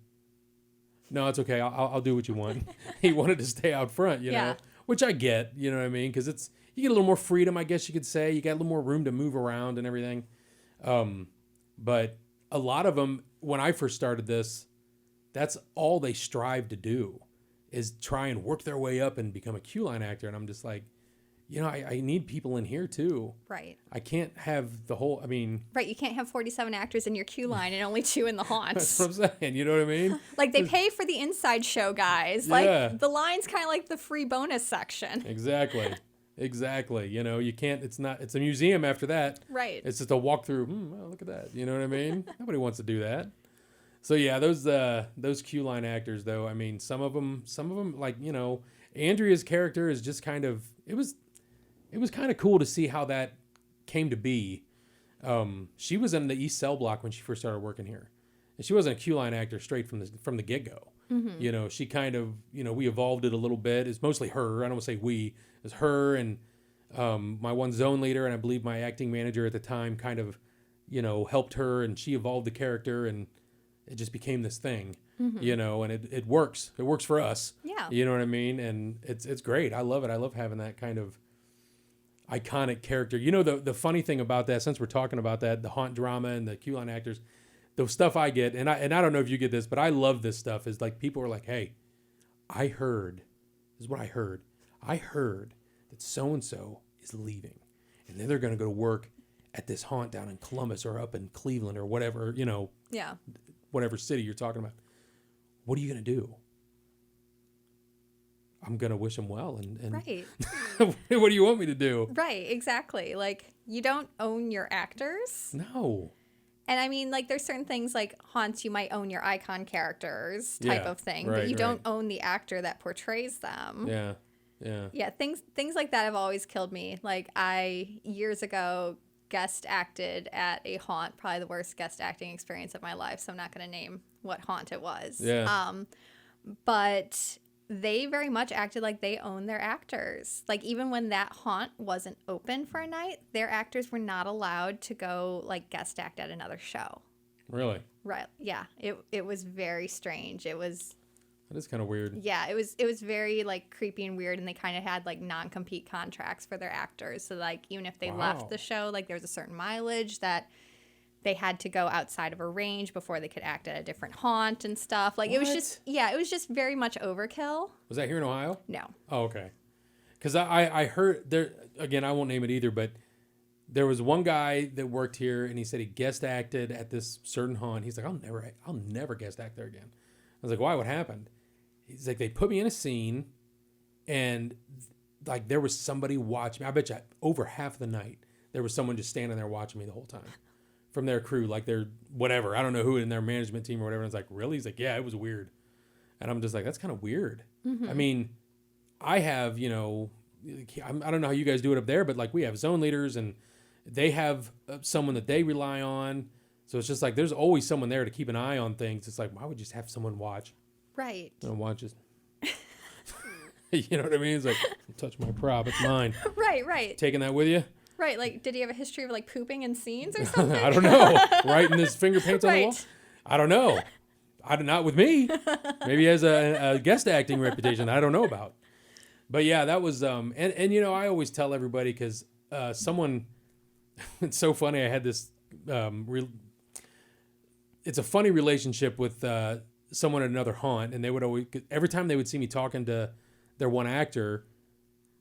No, it's okay. I'll do what you want. He wanted to stay out front, you know, which I get, you know what I mean? Because you get a little more freedom, I guess you could say. You got a little more room to move around and everything. But a lot of them, when I first started this, that's all they strive to do, is try and work their way up and become a queue line actor. And I'm just like, you know, I need people in here too. Right. I can't have the whole, Right, you can't have 47 actors in your queue line and only 2 in the haunts. That's what I'm saying, you know what I mean? Like, they pay for the inside show guys. Like, the line's kind of like the free bonus section. Exactly. You know, you can't, it's a museum after that. Right. It's just a walkthrough. Well, look at that. You know what I mean? Nobody wants to do that. So yeah, those queue line actors though, I mean, some of them, like, you know, Andrea's character is just kind of, it was kind of cool to see how that came to be. She was in the East Cell Block when she first started working here, and she wasn't a queue line actor straight from the get-go. Mm-hmm. You know, she kind of, you know, we evolved it a little bit. It's mostly her. I don't want to say we. It's her and my one zone leader, and I believe my acting manager at the time kind of, you know, helped her, and she evolved the character, and it just became this thing, you know, and it works. It works for us. Yeah. You know what I mean? And it's great. I love it. I love having that kind of iconic character. You know, the funny thing about that, since we're talking about that, the haunt drama and the Q-line actors, the stuff I get, and I don't know if you get this, but I love this stuff, is like people are like, hey, this is what I heard. I heard that so-and-so is leaving. And then they're going to go to work at this haunt down in Columbus or up in Cleveland or whatever, you know, whatever city you're talking about. What are you going to do? I'm going to wish them well. And right. What do you want me to do? Right, exactly. Like, you don't own your actors. No. And I mean, like, there's certain things like haunts, you might own your icon characters type of thing, but you don't own the actor that portrays them. Yeah. Yeah. Yeah, things like that have always killed me. Like, I, years ago, guest acted at a haunt, probably the worst guest acting experience of my life, so I'm not going to name what haunt it was. Yeah. But they very much acted like they owned their actors. Like, even when that haunt wasn't open for a night, their actors were not allowed to go, like, guest act at another show. Really? Right. Yeah. It was very strange. It was... That is kind of weird. Yeah, it was very, like, creepy and weird, and they kind of had, like, non-compete contracts for their actors. So, like, even if they left the show, like, there was a certain mileage that they had to go outside of a range before they could act at a different haunt and stuff. Like, it was just very much overkill. Was that here in Ohio? No. Oh, okay. Because I heard there, again, I won't name it either, but there was one guy that worked here, and he said he guest acted at this certain haunt. He's like, I'll never guest act there again. I was like, why? What happened? He's like, they put me in a scene, and like there was somebody watching me. I bet you over half the night there was someone just standing there watching me the whole time from their crew, like they're whatever. I don't know who in their management team or whatever. And I was like, really? He's like, yeah, it was weird. And I'm just like, that's kind of weird. Mm-hmm. I mean, I have, you know, I don't know how you guys do it up there, but like we have zone leaders and they have someone that they rely on. So it's just like there's always someone there to keep an eye on things. It's like, why would you just have someone watch? Right. And watch it. You know what I mean? It's like, don't touch my prop. It's mine. Right. Taking that with you? Right. Like, did he have a history of like pooping in scenes or something? I don't know. Writing his finger paints on the wall? I don't know. Not with me. Maybe he has a guest acting reputation that I don't know about. But yeah, that was, and you know, I always tell everybody because someone, it's so funny. I had this, it's a funny relationship with someone at another haunt, and they would always, every time they would see me talking to their one actor,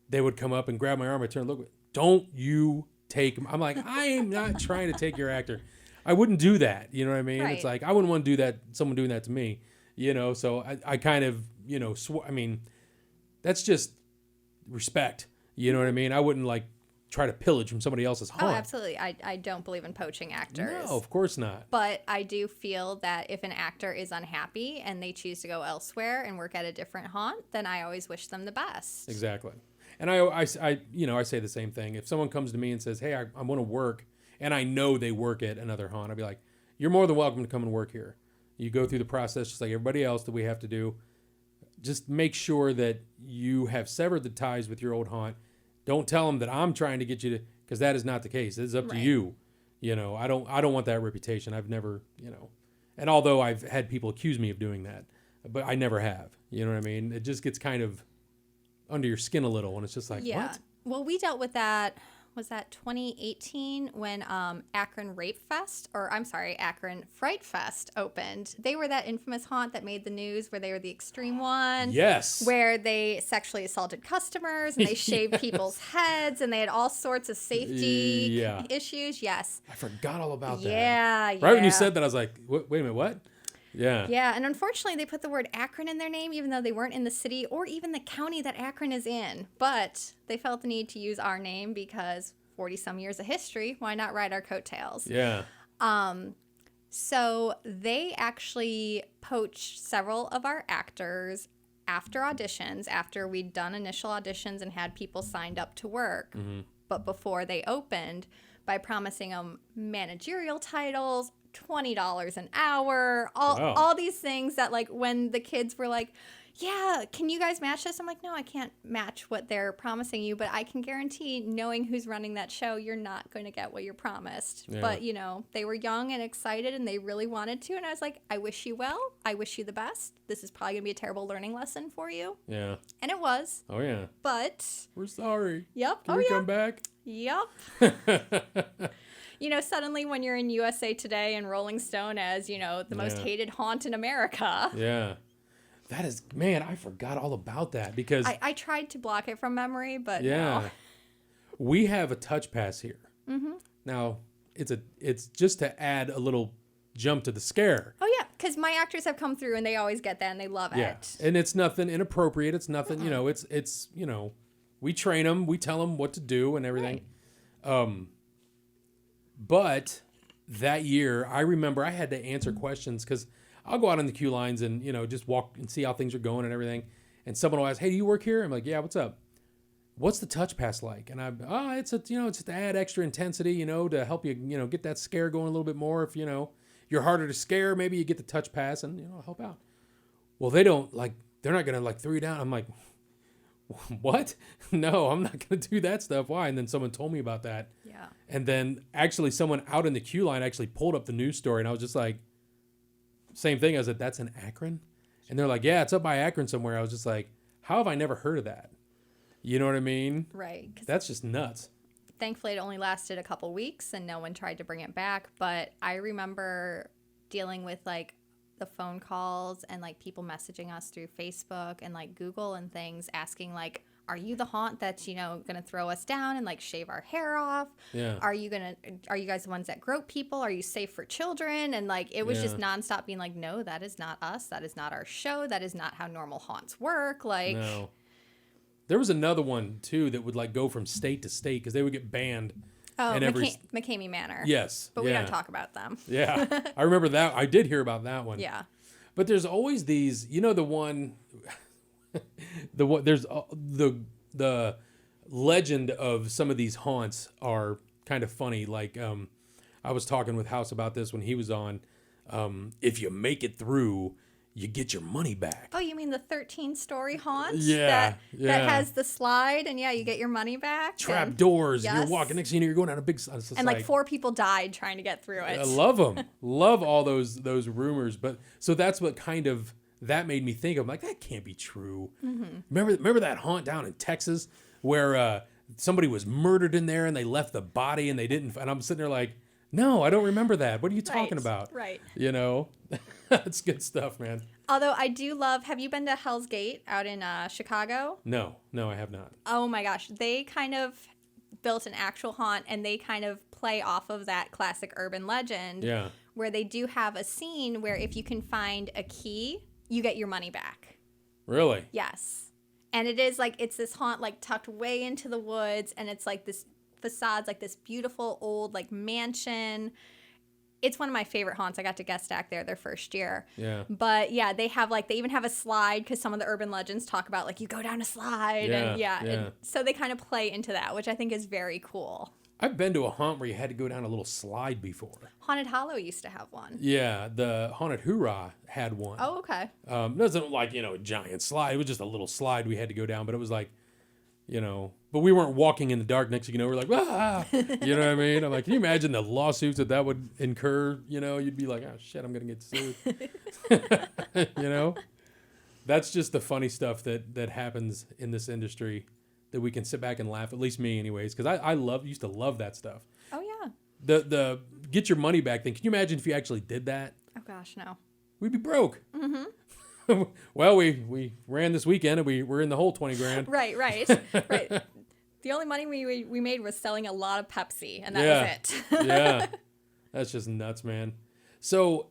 they would come up and grab my arm. I turn and look, don't you take him. I'm like, I am not trying to take your actor. I wouldn't do that. You know what I mean? Right. It's like, I wouldn't want to do that, someone doing that to me, you know? So I kind of, you know, I mean, that's just respect. You know what I mean? I wouldn't like try to pillage from somebody else's haunt. Oh, absolutely. I don't believe in poaching actors. No, of course not. But I do feel that if an actor is unhappy and they choose to go elsewhere and work at a different haunt, then I always wish them the best. Exactly. And I you know, I say the same thing. If someone comes to me and says, hey, I want to work, and I know they work at another haunt, I'd be like, you're more than welcome to come and work here. You go through the process just like everybody else that we have to do. Just make sure that you have severed the ties with your old haunt. Don't tell them that I'm trying to get you to, because that is not the case. It's up to you. You know, I don't want that reputation. I've never, you know, and although I've had people accuse me of doing that, but I never have. You know what I mean? It just gets kind of under your skin a little, and it's just like, what? Well, we dealt with that. Was that 2018 when Akron Akron Frightfest opened? They were that infamous haunt that made the news where they were the extreme one. Yes. Where they sexually assaulted customers and they shaved people's heads and they had all sorts of safety issues. Yes. I forgot all about that. Yeah. Right when you said that, I was like, wait a minute, what? Yeah. Yeah, and unfortunately, they put the word Akron in their name, even though they weren't in the city or even the county that Akron is in. But they felt the need to use our name because 40-some years of history, why not ride our coattails? Yeah. So they actually poached several of our actors after auditions, after we'd done initial auditions and had people signed up to work, but before they opened, by promising them managerial titles, $20 an hour, all these things that, like, when the kids were like, yeah, can you guys match this? I'm like, no, I can't match what they're promising you, but I can guarantee, knowing who's running that show, you're not going to get what you're promised. Yeah. But, you know, they were young and excited and they really wanted to. And I was like, I wish you well. I wish you the best. This is probably going to be a terrible learning lesson for you. Yeah. And it was. Oh, yeah. But. We're sorry. Yep. Can we come back? Yep. You know, suddenly when you're in USA Today and Rolling Stone as, you know, the most hated haunt in America. Yeah. That is, man, I forgot all about that because I tried to block it from memory, but yeah, no. We have a touch pass here. Mm-hmm. Now it's just to add a little jump to the scare. Oh yeah, because my actors have come through and they always get that and they love it. And it's nothing inappropriate. It's nothing, you know. It's you know, we train them, we tell them what to do and everything. Right. But that year, I remember I had to answer questions because I'll go out on the queue lines and, you know, just walk and see how things are going and everything. And someone will ask, hey, do you work here? I'm like, yeah, what's up? What's the touch pass like? And it's just to add extra intensity, you know, to help you, you know, get that scare going a little bit more. If, you know, you're harder to scare, maybe you get the touch pass and, you know, help out. Well, they're not going to like throw you down. I'm like, what? No, I'm not going to do that stuff. Why? And then someone told me about that. Yeah. And then actually someone out in the queue line actually pulled up the news story and I was just like, same thing. I was like, that's in Akron? And they're like, yeah, it's up by Akron somewhere. I was just like, how have I never heard of that? You know what I mean? Right. That's just nuts. Thankfully, it only lasted a couple weeks and no one tried to bring it back. But I remember dealing with like the phone calls and like people messaging us through Facebook and like Google and things asking like, are you the haunt that's, you know, going to throw us down and like shave our hair off? Yeah. Are you guys the ones that grope people? Are you safe for children? And like, it was just nonstop being like, no, that is not us. That is not our show. That is not how normal haunts work. Like, no. There was another one too that would like go from state to state because they would get banned. Oh, McCamey Manor. Yes. But we don't talk about them. Yeah. I remember that. I did hear about that one. Yeah. But there's always these, you know, the one, there's the legend of some of these haunts are kind of funny. Like, I was talking with House about this when he was on. If you make it through, you get your money back. Oh, you mean the 13-story haunt? Yeah, that has the slide, and you get your money back. Trap doors. Yes. You're walking. Next thing you know, you're going down a big. And like 4 people died trying to get through it. I love them. Love all those rumors. But so that's what kind of that made me think of. Like, that can't be true. Mm-hmm. Remember that haunt down in Texas where somebody was murdered in there and they left the body and they didn't. And I'm sitting there like, no, I don't remember that. What are you talking about? Right. You know, that's good stuff, man. Although I do love, have you been to Hell's Gate out in Chicago? No, I have not. Oh my gosh. They kind of built an actual haunt and they kind of play off of that classic urban legend. Yeah. Where they do have a scene where if you can find a key, you get your money back. Really? Yes. And it is like, it's this haunt like tucked way into the woods and it's like this facade's like this beautiful old like mansion. It's one of my favorite haunts. I got to guest act there their first year. Yeah. But yeah, they even have a slide because some of the urban legends talk about like you go down a slide and and so they kind of play into that, which I think is very cool. I've been to a haunt where you had to go down a little slide before. Haunted Hollow used to have one. Yeah, the Haunted Hoorah had one. Oh, okay. It wasn't like, you know, a giant slide. It was just a little slide we had to go down, but it was like, you know, but we weren't walking in the dark. Next thing you know, we're like, ah, you know what I mean? I'm like, can you imagine the lawsuits that would incur? You know, you'd be like, oh shit, I'm going to get sued. You know, that's just the funny stuff that happens in this industry that we can sit back and laugh, at least me anyways, because I used to love that stuff. Oh, yeah. The get your money back thing. Can you imagine if you actually did that? Oh, gosh, no. We'd be broke. Mm-hmm. Well, we ran this weekend and we're in the whole 20 grand. Right. The only money we made was selling a lot of Pepsi, and that was it. Yeah. That's just nuts, man. So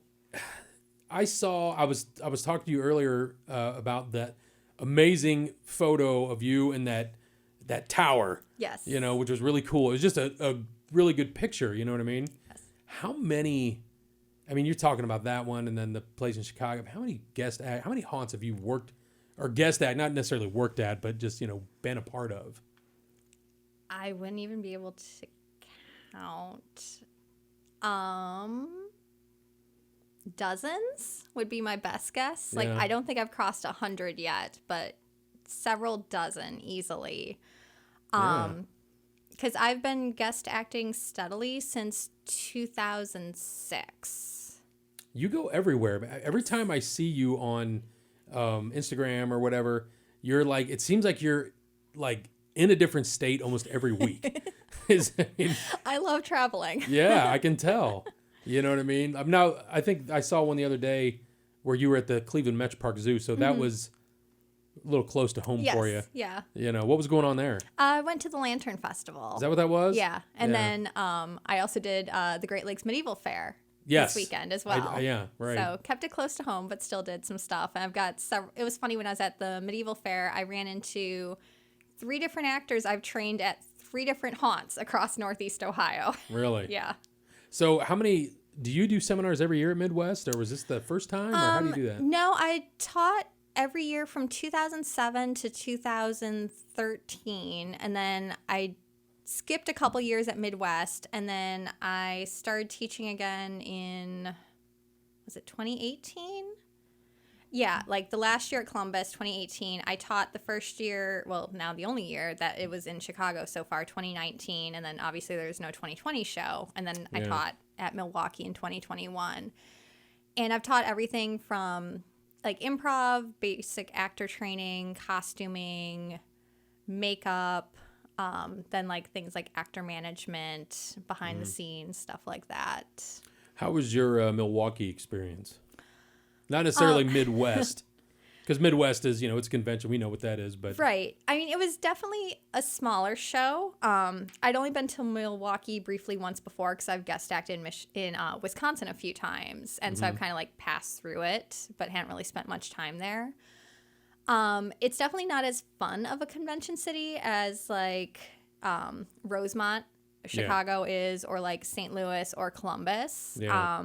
I was talking to you earlier about that amazing photo of you in that tower. Yes. You know, which was really cool. It was just a really good picture, you know what I mean? Yes. How many, I mean, you're talking about that one and then the place in Chicago. How many haunts have you worked or guest at, not necessarily worked at, but just, you know, been a part of? I wouldn't even be able to count. dozens would be my best guess. Like, Yeah. I don't think I've crossed 100 yet, but several dozen easily. Because I've been guest acting steadily since 2006. You go everywhere. Every time I see you on Instagram or whatever, you're like, it seems like you're like in a different state almost every week. I love traveling. Yeah, I can tell. You know what I mean? I think I saw one the other day where you were at the Cleveland Metro Park Zoo, so that was a little close to home for you. Yeah. You know, what was going on there? I went to the Lantern Festival. Is that what that was? Yeah. And then I also did the Great Lakes Medieval Fair Yes. this weekend as well. Yeah, right. So kept it close to home, but still did some stuff. And I've got several. It was funny when I was at the Medieval Fair, I ran into 3 different actors I've trained at 3 different haunts across Northeast Ohio. Really? Yeah. So do you do seminars every year at Midwest, or was this the first time, or how do you do that? No, I taught every year from 2007 to 2013, and then I skipped a couple years at Midwest, and then I started teaching again in, was it 2018? Yeah, like the last year at Columbus, 2018, I taught the first year, well, now the only year that it was in Chicago so far, 2019, and then obviously there's no 2020 show, and then I taught at Milwaukee in 2021. And I've taught everything from like improv, basic actor training, costuming, makeup, then like things like actor management, behind the scenes, stuff like that. How was your Milwaukee experience? Not necessarily Midwest, because Midwest is, it's a convention. We know what that is, but Right. I mean, it was definitely a smaller show. I'd only been to Milwaukee briefly once before because I've guest acted in Wisconsin a few times, and so I've kind of like passed through it, but hadn't really spent much time there. It's definitely not as fun of a convention city as like Rosemont, Chicago is, or like St. Louis or Columbus. Yeah.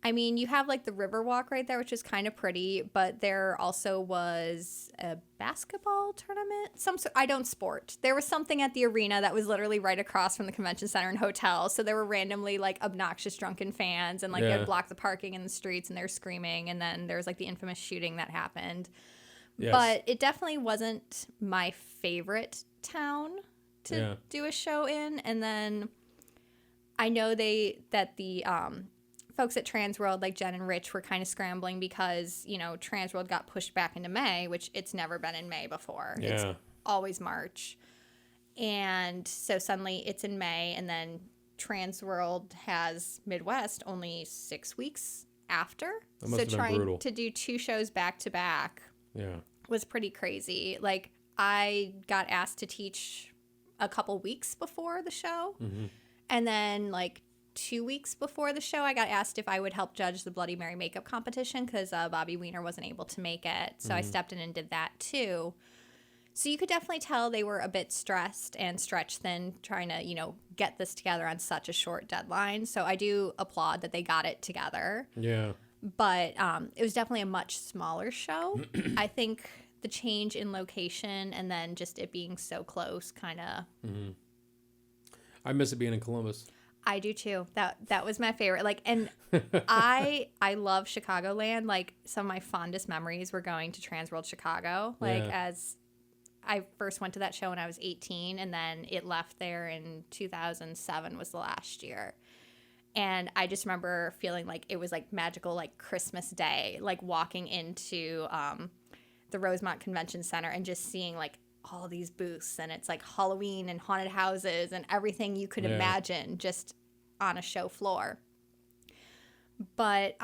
I mean, you have like the Riverwalk right there, which is kind of pretty, but there also was a basketball tournament. I don't sport. There was something at the arena that was literally right across from the convention center and hotel. So there were randomly like obnoxious drunken fans, and like they'd block the parking in the streets and they're screaming. And then there was like the infamous shooting that happened. Yes. But it definitely wasn't my favorite town to do a show in. And then I know that the folks at Transworld, like Jen and Rich, were kind of scrambling because, Transworld got pushed back into May, which it's never been in May before. Yeah. It's always March. And so suddenly it's in May, and then Transworld has Midwest only 6 weeks after. That must so have been trying brutal. to do 2 shows back to back was pretty crazy. Like, I got asked to teach a couple weeks before the show. Mm-hmm. And then, like, 2 weeks before the show, I got asked if I would help judge the Bloody Mary makeup competition because Bobby Wiener wasn't able to make it. So I stepped in and did that too. So you could definitely tell they were a bit stressed and stretched thin trying to, get this together on such a short deadline. So I do applaud that they got it together. Yeah. But it was definitely a much smaller show. I think the change in location and then just it being so close kind of... Mm-hmm. I miss it being in Columbus. I do too. That was my favorite. Like, and I love Chicagoland. Like, some of my fondest memories were going to Transworld Chicago. Like, as I first went to that show when I was 18, and then it left there in 2007 was the last year. And I just remember feeling like it was like magical, like Christmas Day, like walking into the Rosemont Convention Center and just seeing like all these booths, and it's like Halloween and haunted houses and everything you could imagine just on a show floor. But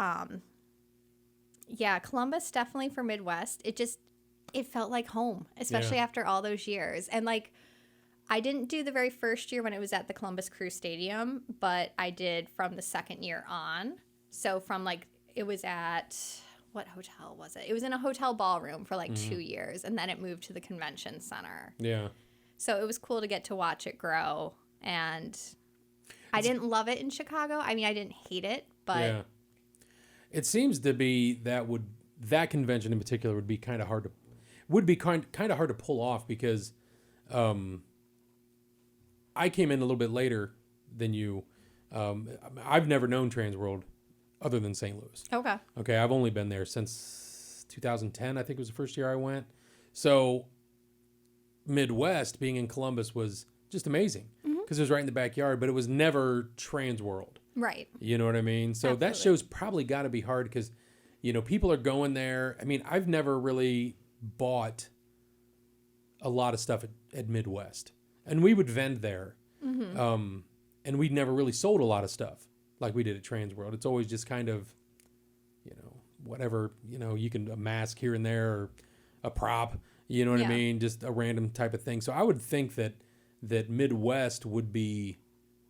Columbus definitely for Midwest, it felt like home, especially after all those years. And like, I didn't do the very first year when it was at the Columbus Crew Stadium, but I did from the second year on. So from like, it was at... what hotel was it? It was in a hotel ballroom for like 2 years, and then it moved to the convention center. Yeah. So it was cool to get to watch it grow, and I didn't love it in Chicago. I mean, I didn't hate it, but it seems to be that convention in particular would be kind of hard to pull off because I came in a little bit later than you. I've never known Transworld. other than St. Louis. Okay. Okay, I've only been there since 2010, I think was the first year I went. So Midwest, being in Columbus, was just amazing because it was right in the backyard, but it was never Transworld. Right. You know what I mean? So Absolutely. that show's probably got to be hard because, people are going there. I mean, I've never really bought a lot of stuff at Midwest, and we would vend there. And we'd never really sold a lot of stuff like we did at Transworld. It's always just kind of, whatever, you can, a mask here and there, or a prop, you know what I mean? Just a random type of thing. So I would think that Midwest would be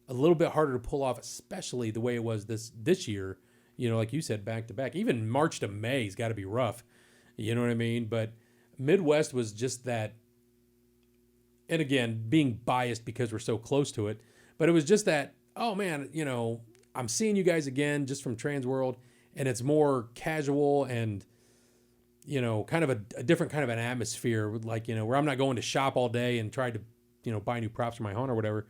a little bit harder to pull off, especially the way it was this year, like you said, back to back. Even March to May's got to be rough. You know what I mean? But Midwest was just that. And again, being biased because we're so close to it, but it was just that, oh man, I'm seeing you guys again just from Transworld, and it's more casual and, kind of a different kind of an atmosphere, like, where I'm not going to shop all day and try to, buy new props for my hunt or whatever.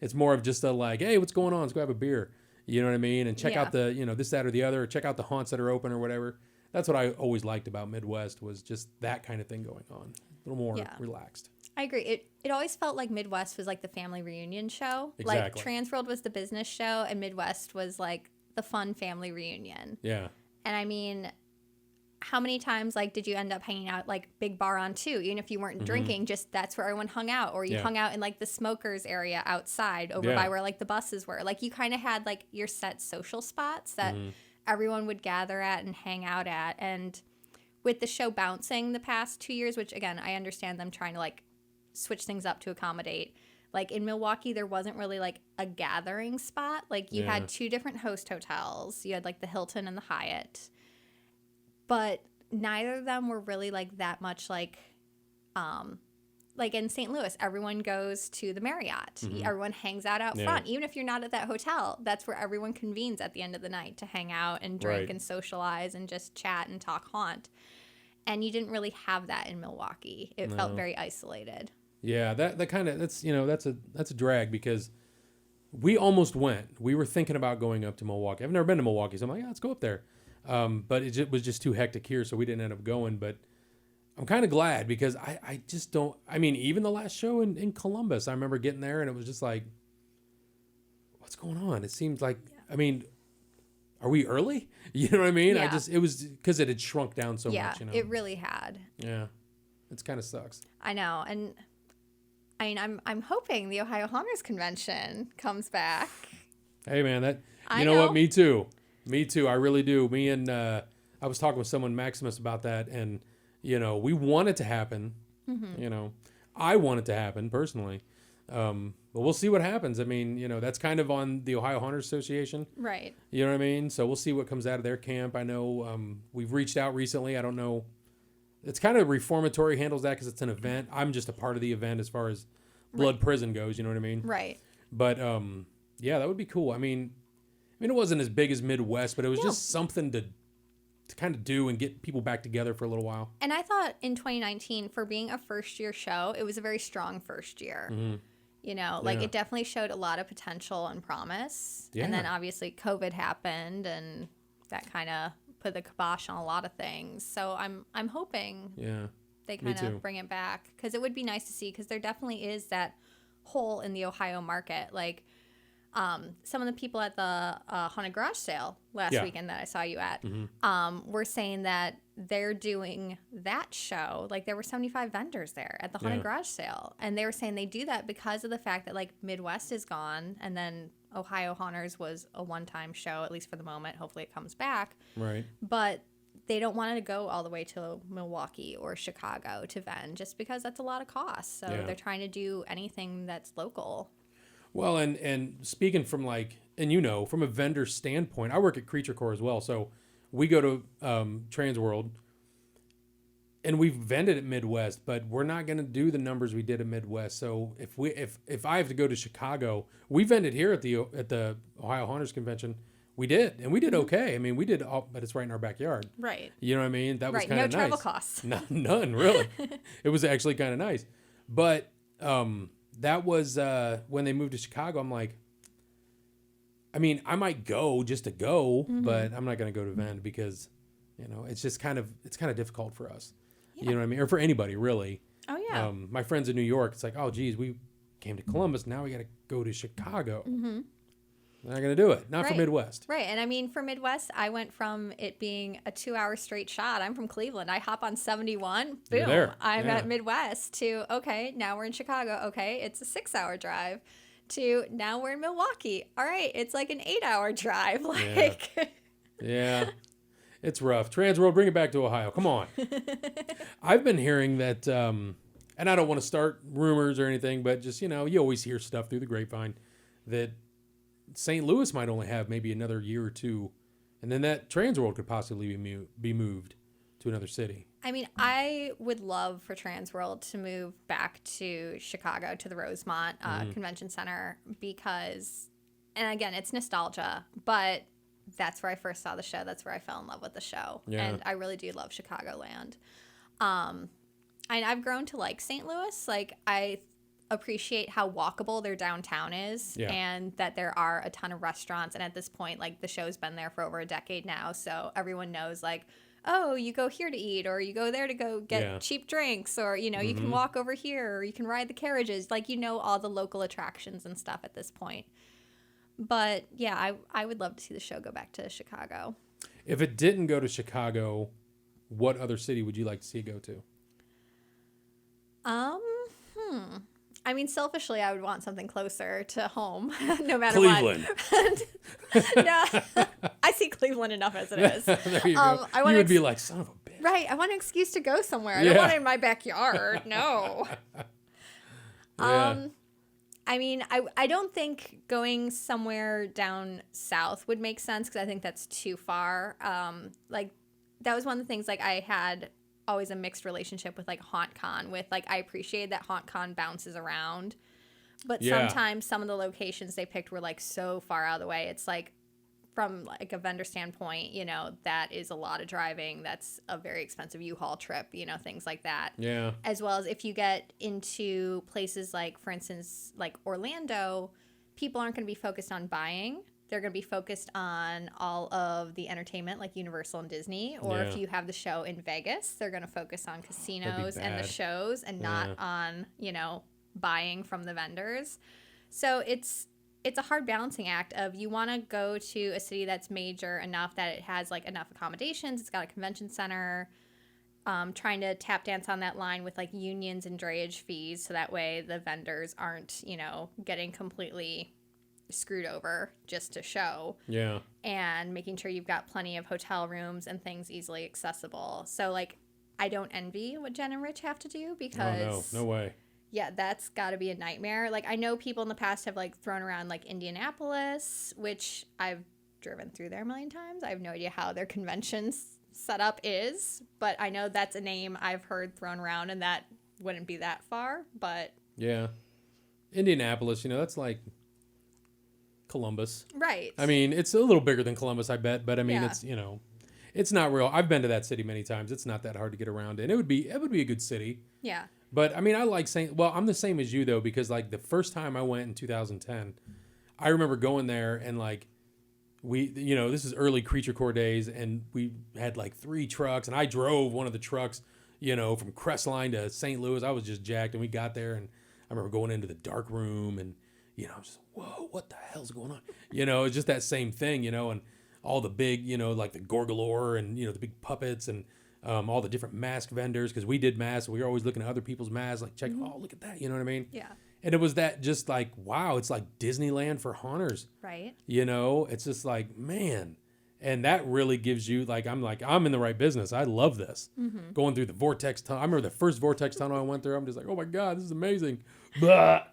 It's more of just a like, hey, what's going on? Let's go have a beer. You know what I mean? And check out the, this, that, or the other, or check out the haunts that are open or whatever. That's what I always liked about Midwest, was just that kind of thing going on. A little more relaxed. I agree. It always felt like Midwest was like the family reunion show. Exactly. Like Transworld was the business show, and Midwest was like the fun family reunion. Yeah. And I mean, how many times did you end up hanging out Big Bar on 2, even if you weren't drinking? Just that's where everyone hung out, or you hung out in the smokers area outside over by where the buses were. You kind of had your set social spots that everyone would gather at and hang out at. And with the show bouncing the past 2 years, which again I understand them trying to switch things up to accommodate. In Milwaukee, there wasn't really a gathering spot. You had 2 different host hotels. You had the Hilton and the Hyatt. But neither of them were really that much in St. Louis, everyone goes to the Marriott. Everyone hangs out front. Even if you're not at that hotel, that's where everyone convenes at the end of the night to hang out and drink and socialize and just chat and talk haunt. And you didn't really have that in Milwaukee. It felt very isolated. Yeah, that's a drag, because we almost went. We were thinking about going up to Milwaukee. I've never been to Milwaukee, so I'm like, let's go up there. But it was just too hectic here, so we didn't end up going. But I'm kind of glad, because I just don't. I mean, even the last show in Columbus, I remember getting there and it was just like, what's going on? It seems like, I mean, are we early? You know what I mean? Yeah. It was because it had shrunk down so much. Yeah, it really had. Yeah, it's kind of sucks. I know, and I mean, I'm hoping the Ohio Haunters Convention comes back. Hey man, you know what? Me too. I really do. Me and I was talking with someone, Maximus, about that, and we want it to happen. I want it to happen personally, but we'll see what happens. I mean, that's kind of on the Ohio Haunters Association, right? You know what I mean? So we'll see what comes out of their camp. I know we've reached out recently. I don't know. It's kind of Reformatory handles that because it's an event. I'm just a part of the event as far as Blood Prison goes. You know what I mean? Right. But yeah, that would be cool. I mean, it wasn't as big as Midwest, but it was just something to kind of do and get people back together for a little while. And I thought in 2019, for being a first-year show, it was a very strong first year. It definitely showed a lot of potential and promise. Yeah. And then obviously COVID happened, and that kind of put the kibosh on a lot of things. So I'm hoping they kind of bring it back, because it would be nice to see, because there definitely is that hole in the Ohio market. Some of the people at the Haunted Garage Sale last weekend that I saw you at were saying that they're doing that show. There were 75 vendors there at the Haunted Garage Sale. And they were saying they do that because of the fact that, Midwest is gone, and then Ohio Haunters was a one-time show, at least for the moment. Hopefully it comes back. Right. But they don't want to go all the way to Milwaukee or Chicago to vend, just because that's a lot of cost. So they're trying to do anything that's local. Well, and speaking from from a vendor standpoint, I work at Creature Core as well. So we go to Transworld, and we've vended at Midwest, but we're not going to do the numbers we did at Midwest. So if I have to go to Chicago, we vended here at the Ohio Haunters Convention. We did, and we did okay. I mean, we did all, but it's right in our backyard. Right. You know what I mean? That was kind of nice. No travel costs. None, really. It was actually kind of nice. But that was when they moved to Chicago. I'm like, I mean, I might go just to go, but I'm not going to go to Vend because, it's just kind of difficult for us. Yeah. You know what I mean? Or for anybody, really. Oh, yeah. My friends in New York, it's like, oh, geez, we came to Columbus. Now we got to go to Chicago. Mm-hmm. They're not going to do it. Not for Midwest. Right. And I mean, for Midwest, I went from it being a 2-hour straight shot. I'm from Cleveland. I hop on 71. Boom. I'm at Midwest to, okay, now we're in Chicago. Okay, it's a 6-hour drive. To now we're in Milwaukee. All right, it's like an 8-hour drive. Yeah. It's rough. Transworld, bring it back to Ohio. Come on. I've been hearing that, and I don't want to start rumors or anything, but just, you always hear stuff through the grapevine that St. Louis might only have maybe another year or two, and then that Transworld could possibly be moved to another city. I mean, I would love for Transworld to move back to Chicago, to the Rosemont Convention Center, because, and again, it's nostalgia, but that's where I first saw the show. That's where I fell in love with the show. Yeah. And I really do love Chicagoland. And I've grown to like St. Louis. Like, I appreciate how walkable their downtown is, and that there are a ton of restaurants. And at this point, like, the show's been there for over a decade now, so everyone knows, like, oh, you go here to eat, or you go there to go get cheap drinks, or, you can walk over here, or you can ride the carriages. Like, all the local attractions and stuff at this point. But, yeah, I would love to see the show go back to Chicago. If it didn't go to Chicago, what other city would you like to see it go to? I mean, selfishly, I would want something closer to home, no matter Cleveland. what. No, I see Cleveland enough as it is. There you go. You would be like, son of a bitch. Right. I want an excuse to go somewhere. I don't want it in my backyard. No. Yeah. I mean, I don't think going somewhere down south would make sense, because I think that's too far. Like, that was one of the things, like, I had always a mixed relationship with, like, HauntCon, with, like, I appreciated that HauntCon bounces around, but sometimes some of the locations they picked were, like, so far out of the way. It's like, from, like, a vendor standpoint, that is a lot of driving. That's a very expensive U-Haul trip, things like that. Yeah. As well as if you get into places like, for instance, like Orlando, people aren't going to be focused on buying. They're going to be focused on all of the entertainment, like Universal and Disney. Or if you have the show in Vegas, they're going to focus on casinos and the shows, and not on, buying from the vendors. So it's a hard balancing act of, you want to go to a city that's major enough that it has, like, enough accommodations. It's got a convention center. Trying to tap dance on that line with, like, unions and drayage fees, so that way the vendors aren't, getting completely screwed over just to show. Yeah. And making sure you've got plenty of hotel rooms and things easily accessible. So, like, I don't envy what Jen and Rich have to do, because no way. Yeah, that's got to be a nightmare. Like, I know people in the past have, like, thrown around, like, Indianapolis, which I've driven through there a million times. I have no idea how their conventions setup is, but I know that's a name I've heard thrown around, and that wouldn't be that far, but... Yeah. Indianapolis, that's like Columbus. Right. I mean, it's a little bigger than Columbus, I bet, but I mean, it's, it's not real. I've been to that city many times. It's not that hard to get around, and it would be a good city. Yeah. But I mean, I like saying, well, I'm the same as you though, because like the first time I went in 2010, I remember going there and like this is early Creature Core days, and we had like 3 trucks, and I drove one of the trucks, from Crestline to St. Louis. I was just jacked, and we got there, and I remember going into the dark room, and I'm just, whoa, what the hell's going on? It's just that same thing, and all the big, like the Gorgalore, and the big puppets, and all the different mask vendors, because we did masks. We were always looking at other people's masks, like check, oh, look at that, you know what I mean? Yeah. And it was that just like, wow, it's like Disneyland for haunters. Right. It's just like, man. And that really gives you, I'm in the right business. I love this. Mm-hmm. Going through the vortex tunnel. I remember the first vortex tunnel I went through. I'm just like, oh my God, this is amazing. Blah,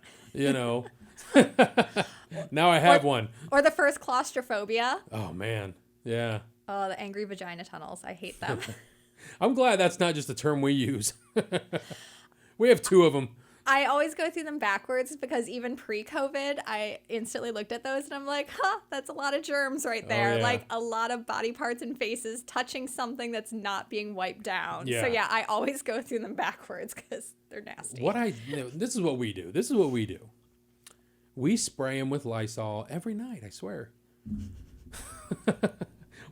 Now I have one. Or the first claustrophobia. Oh, man. Yeah. Oh, the angry vagina tunnels. I hate them. I'm glad that's not just a term we use. We have 2 of them. I always go through them backwards, because even pre-COVID, I instantly looked at those and I'm like, that's a lot of germs right there. Oh, yeah. Like a lot of body parts and faces touching something that's not being wiped down. Yeah. So I always go through them backwards because they're nasty. This is what we do. We spray them with Lysol every night, I swear.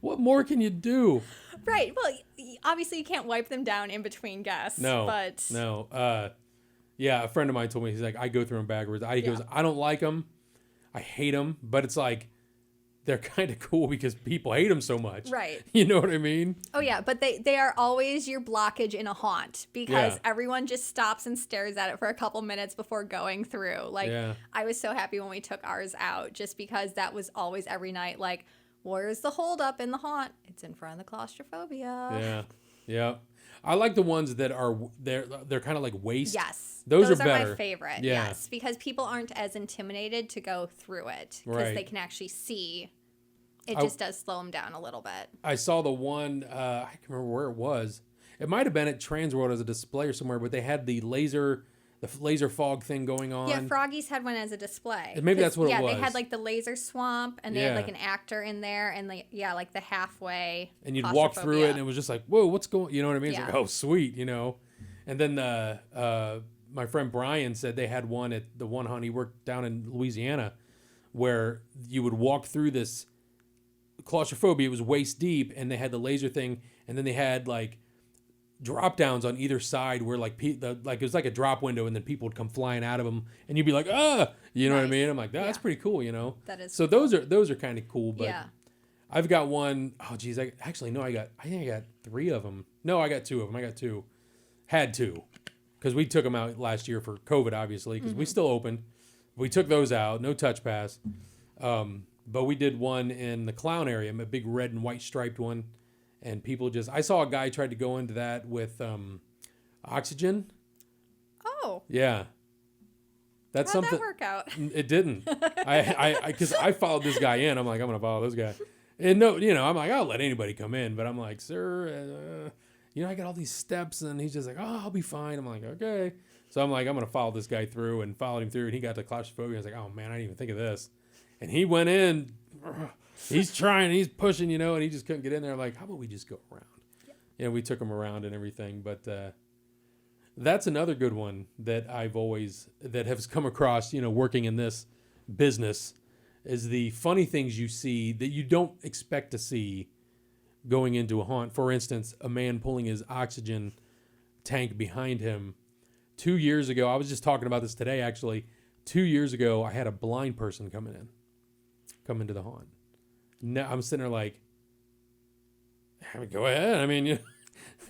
What more can you do? Right. Well, obviously you can't wipe them down in between guests. No. But No. Yeah, a friend of mine told me, he's like, I go through them backwards. He goes, I don't like them. I hate them. But it's like, they're kind of cool because people hate them so much. Right. You know what I mean? Oh, yeah. But they are always your blockage in a haunt because everyone just stops and stares at it for a couple minutes before going through. Like, I was so happy when we took ours out just because that was always every night. Like, where's the holdup in the haunt? It's in front of the claustrophobia. Yeah. I like the ones that are, they're kind of like waste. Yes. Those are better. My favorite. Yeah. Yes. Because people aren't as intimidated to go through it because they can actually see. It just does slow them down a little bit. I saw the one, I can't remember where it was. It might have been at Transworld as a display or somewhere, but they had the laser fog thing going on. Yeah, Froggy's had one as a display. And maybe that's what it was. Yeah, they had like the laser swamp, and they had like an actor in there, and like the halfway. And you'd walk through it, and it was just like, whoa, what's going? You know what I mean? It's like, oh, sweet, you know. And then my friend Brian said they had one at the one haunt he worked down in Louisiana, where you would walk through this claustrophobia. It was waist deep, and they had the laser thing, and then they had like drop downs on either side where like it was like a drop window, and then people would come flying out of them, and you'd be like, you know what I mean? I'm like, that's pretty cool, you know. That is so cool. Those are kind of cool, but I've got one. Oh geez, I think I got 3 of them. No, I got 2 of them. I got 2. Had 2 because we took them out last year for COVID, obviously, because we still opened. We took those out, no touch pass. But we did one in the clown area, a big red and white striped one. And people I saw a guy tried to go into that with oxygen. Oh. Yeah. That's How'd something. That work out? It didn't. Because I followed this guy in. I'm like, I'm going to follow this guy. And no, you know, I'm like, I'll let anybody come in. But I'm like, sir, you know, I got all these steps. And he's just like, oh, I'll be fine. I'm like, okay. So I'm like, I'm going to follow this guy through, and followed him through. And he got to claustrophobia. I was like, oh, man, I didn't even think of this. And he went in. He's trying, he's pushing, you know, and he just couldn't get in there. I'm like, how about we just go around? Yeah, we took him around and everything. But that's another good one that that has come across, you know, working in this business, is the funny things you see that you don't expect to see going into a haunt. For instance, a man pulling his oxygen tank behind him. 2 years ago, I was just talking about this today, actually. 2 years ago, I had a blind person come into the haunt. Now I'm sitting there like, go ahead. I mean,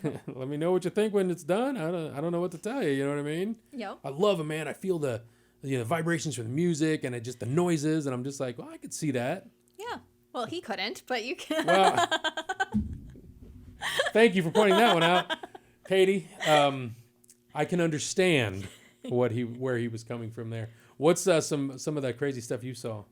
let me know what you think when it's done. I don't know what to tell you. You know what I mean? Yep. I love it, man. I feel the vibrations from the music and just the noises, and I'm just like, well, I could see that. Yeah. Well, he couldn't, but you can. Well, thank you for pointing that one out, Katie. I can understand where he was coming from there. What's some of that crazy stuff you saw?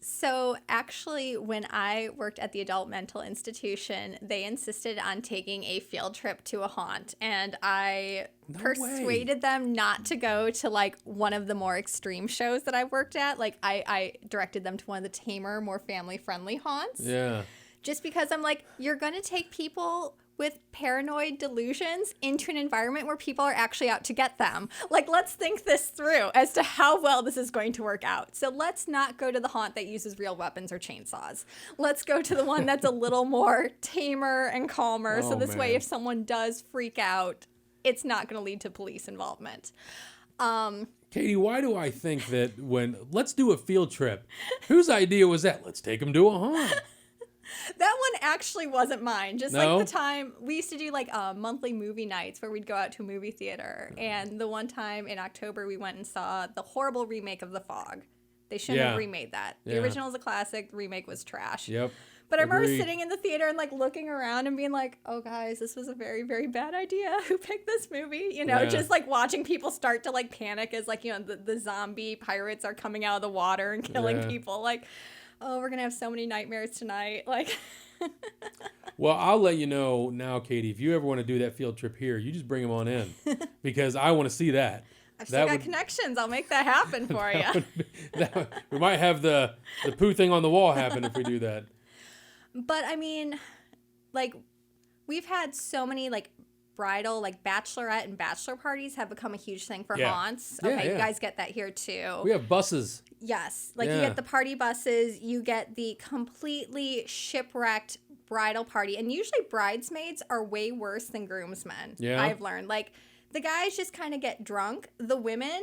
So actually, when I worked at the adult mental institution, they insisted on taking a field trip to a haunt, and I persuaded them not to go to like one of the more extreme shows that I worked at. Like I directed them to one of the tamer, more family-friendly haunts. Yeah. Just because I'm like, you're going to take people with paranoid delusions into an environment where people are actually out to get them. Like, let's think this through as to how well this is going to work out. So let's not go to the haunt that uses real weapons or chainsaws. Let's go to the one that's a little more tamer and calmer. So this way, if someone does freak out, it's not going to lead to police involvement. Katie, why do I think that let's do a field trip? Whose idea was that? Let's take them to a haunt. That one actually wasn't mine. Just like the time we used to do like monthly movie nights where we'd go out to a movie theater. And the one time in October we went and saw the horrible remake of The Fog. They shouldn't have remade that. The original is a classic. The remake was trash. Yep. But I remember sitting in the theater and like looking around and being like, oh guys, this was a very, very bad idea. Who picked this movie? You know, just like watching people start to like panic as like, you know, the zombie pirates are coming out of the water and killing people. Like, oh, we're going to have so many nightmares tonight. Like, well, I'll let you know now, Katie, if you ever want to do that field trip here, you just bring them on in because I want to see that. I've still got connections. I'll make that happen for you. We might have the poo thing on the wall happen if we do that. But I mean, like, we've had so many like bridal, like bachelorette and bachelor parties have become a huge thing for haunts. Okay, you guys get that here too. We have buses. Yes. Like, you get the party buses, you get the completely shipwrecked bridal party. And usually bridesmaids are way worse than groomsmen. Yeah. I've learned. Like, the guys just kind of get drunk. The women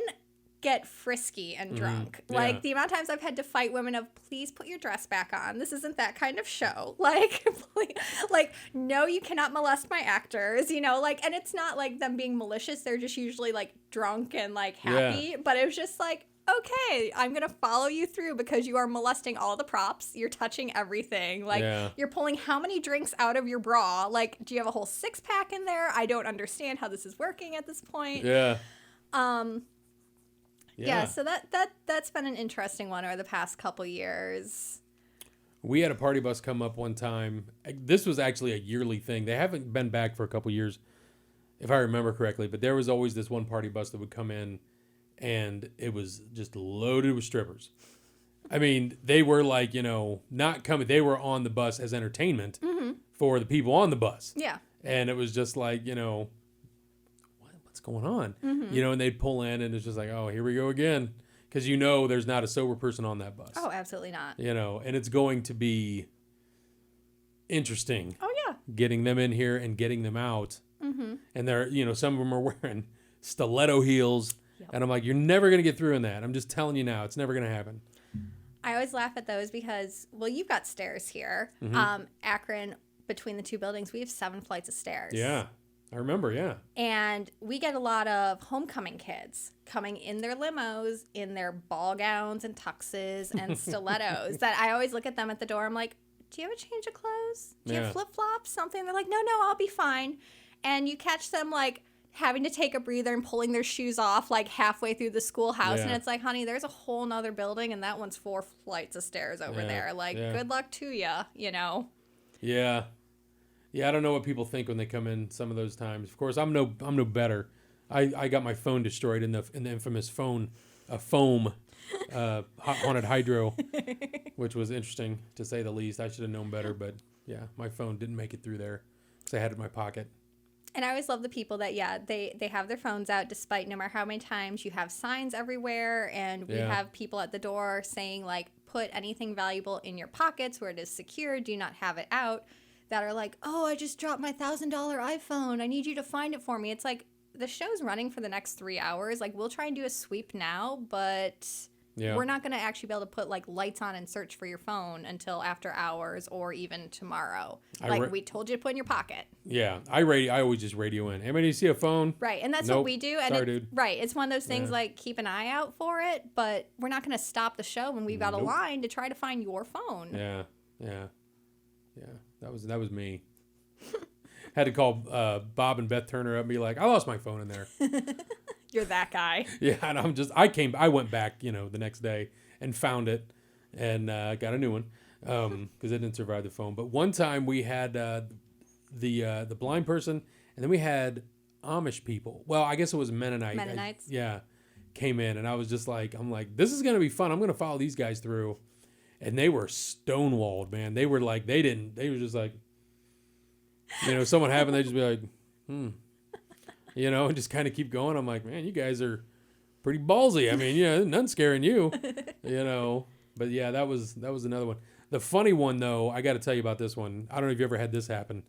get frisky and drunk. Like, the amount of times I've had to fight women of, please put your dress back on. This isn't that kind of show. Like, please, like, no, you cannot molest my actors, you know, like, and it's not like them being malicious. They're just usually like drunk and like happy. But it was just like, okay, I'm going to follow you through because you are molesting all the props. You're touching everything. Like, you're pulling how many drinks out of your bra? Like, do you have a whole 6-pack in there? I don't understand how this is working at this point. Yeah, so that's been an interesting one over the past couple years. We had a party bus come up one time. This was actually a yearly thing. They haven't been back for a couple years, if I remember correctly. But there was always this one party bus that would come in, and it was just loaded with strippers. I mean, they were like, you know, not coming. They were on the bus as entertainment for the people on the bus. Yeah. And it was just like, you know, what's going on? You know, and they'd pull in, and it's just like, oh, here we go again. Because you know there's not a sober person on that bus. Oh, absolutely not. You know, and it's going to be interesting. Oh, yeah. Getting them in here and getting them out. And they're, you know, some of them are wearing stiletto heels. And I'm like, you're never going to get through in that. I'm just telling you now, it's never going to happen. I always laugh at those because, well, you've got stairs here. Akron, between the two buildings, we have 7 flights of stairs. Yeah. I remember, yeah. And we get a lot of homecoming kids coming in their limos, in their ball gowns and tuxes and stilettos that I always look at them at the door. I'm like, do you have a change of clothes? Do you have flip-flops? Something? They're like, no, I'll be fine. And you catch them, like, having to take a breather and pulling their shoes off, like, halfway through the schoolhouse. And it's like, honey, there's a whole nother building, and that one's 4 flights of stairs over there. Like, good luck to ya, you know? Yeah. Yeah, I don't know what people think when they come in some of those times. Of course, I'm no better. I got my phone destroyed in the infamous foam haunted hydro, which was interesting to say the least. I should have known better, but yeah, my phone didn't make it through there because I had it in my pocket. And I always love the people that, they have their phones out despite no matter how many times you have signs everywhere, and we have people at the door saying, like, put anything valuable in your pockets where it is secure, do not have it out. That are like, oh, I just dropped my $1,000 iPhone. I need you to find it for me. It's like, the show's running for the next 3 hours. Like, we'll try and do a sweep now, but we're not going to actually be able to put, like, lights on and search for your phone until after hours or even tomorrow. Like, we told you to put in your pocket. Yeah, I always just radio in. Anybody see a phone? Right, and that's what we do. And dude. Right, it's one of those things, like, keep an eye out for it, but we're not going to stop the show when we've got a line to try to find your phone. Yeah. That was me. Had to call Bob and Beth Turner up and be like, I lost my phone in there. You're that guy. Yeah, and I went back, you know, the next day and found it and got a new one because it didn't survive the phone. But one time we had the blind person, and then we had Amish people. Well, I guess it was Mennonites. Came in, and I was just like, this is going to be fun. I'm going to follow these guys through. And they were stonewalled, man. They were like, they were just like, you know, someone happened, they'd just be like, you know, and just kind of keep going. I'm like, man, you guys are pretty ballsy. I mean, yeah, nothing's scaring you, you know. But yeah, that was another one. The funny one, though, I got to tell you about this one. I don't know if you ever had this happen.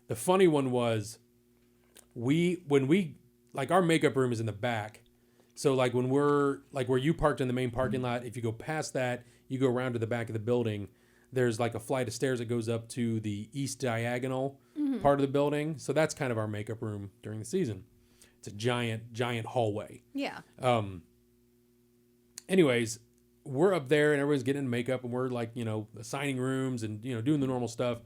The funny one was when we, like, our makeup room is in the back. So, like, when we're, like, where you parked in the main parking lot, if you go past that, you go around to the back of the building, there's like a flight of stairs that goes up to the east diagonal part of the building. So that's kind of our makeup room during the season. It's a giant hallway. Yeah. Anyways, we're up there and everyone's getting makeup, and we're like, you know, assigning rooms and, you know, doing the normal stuff.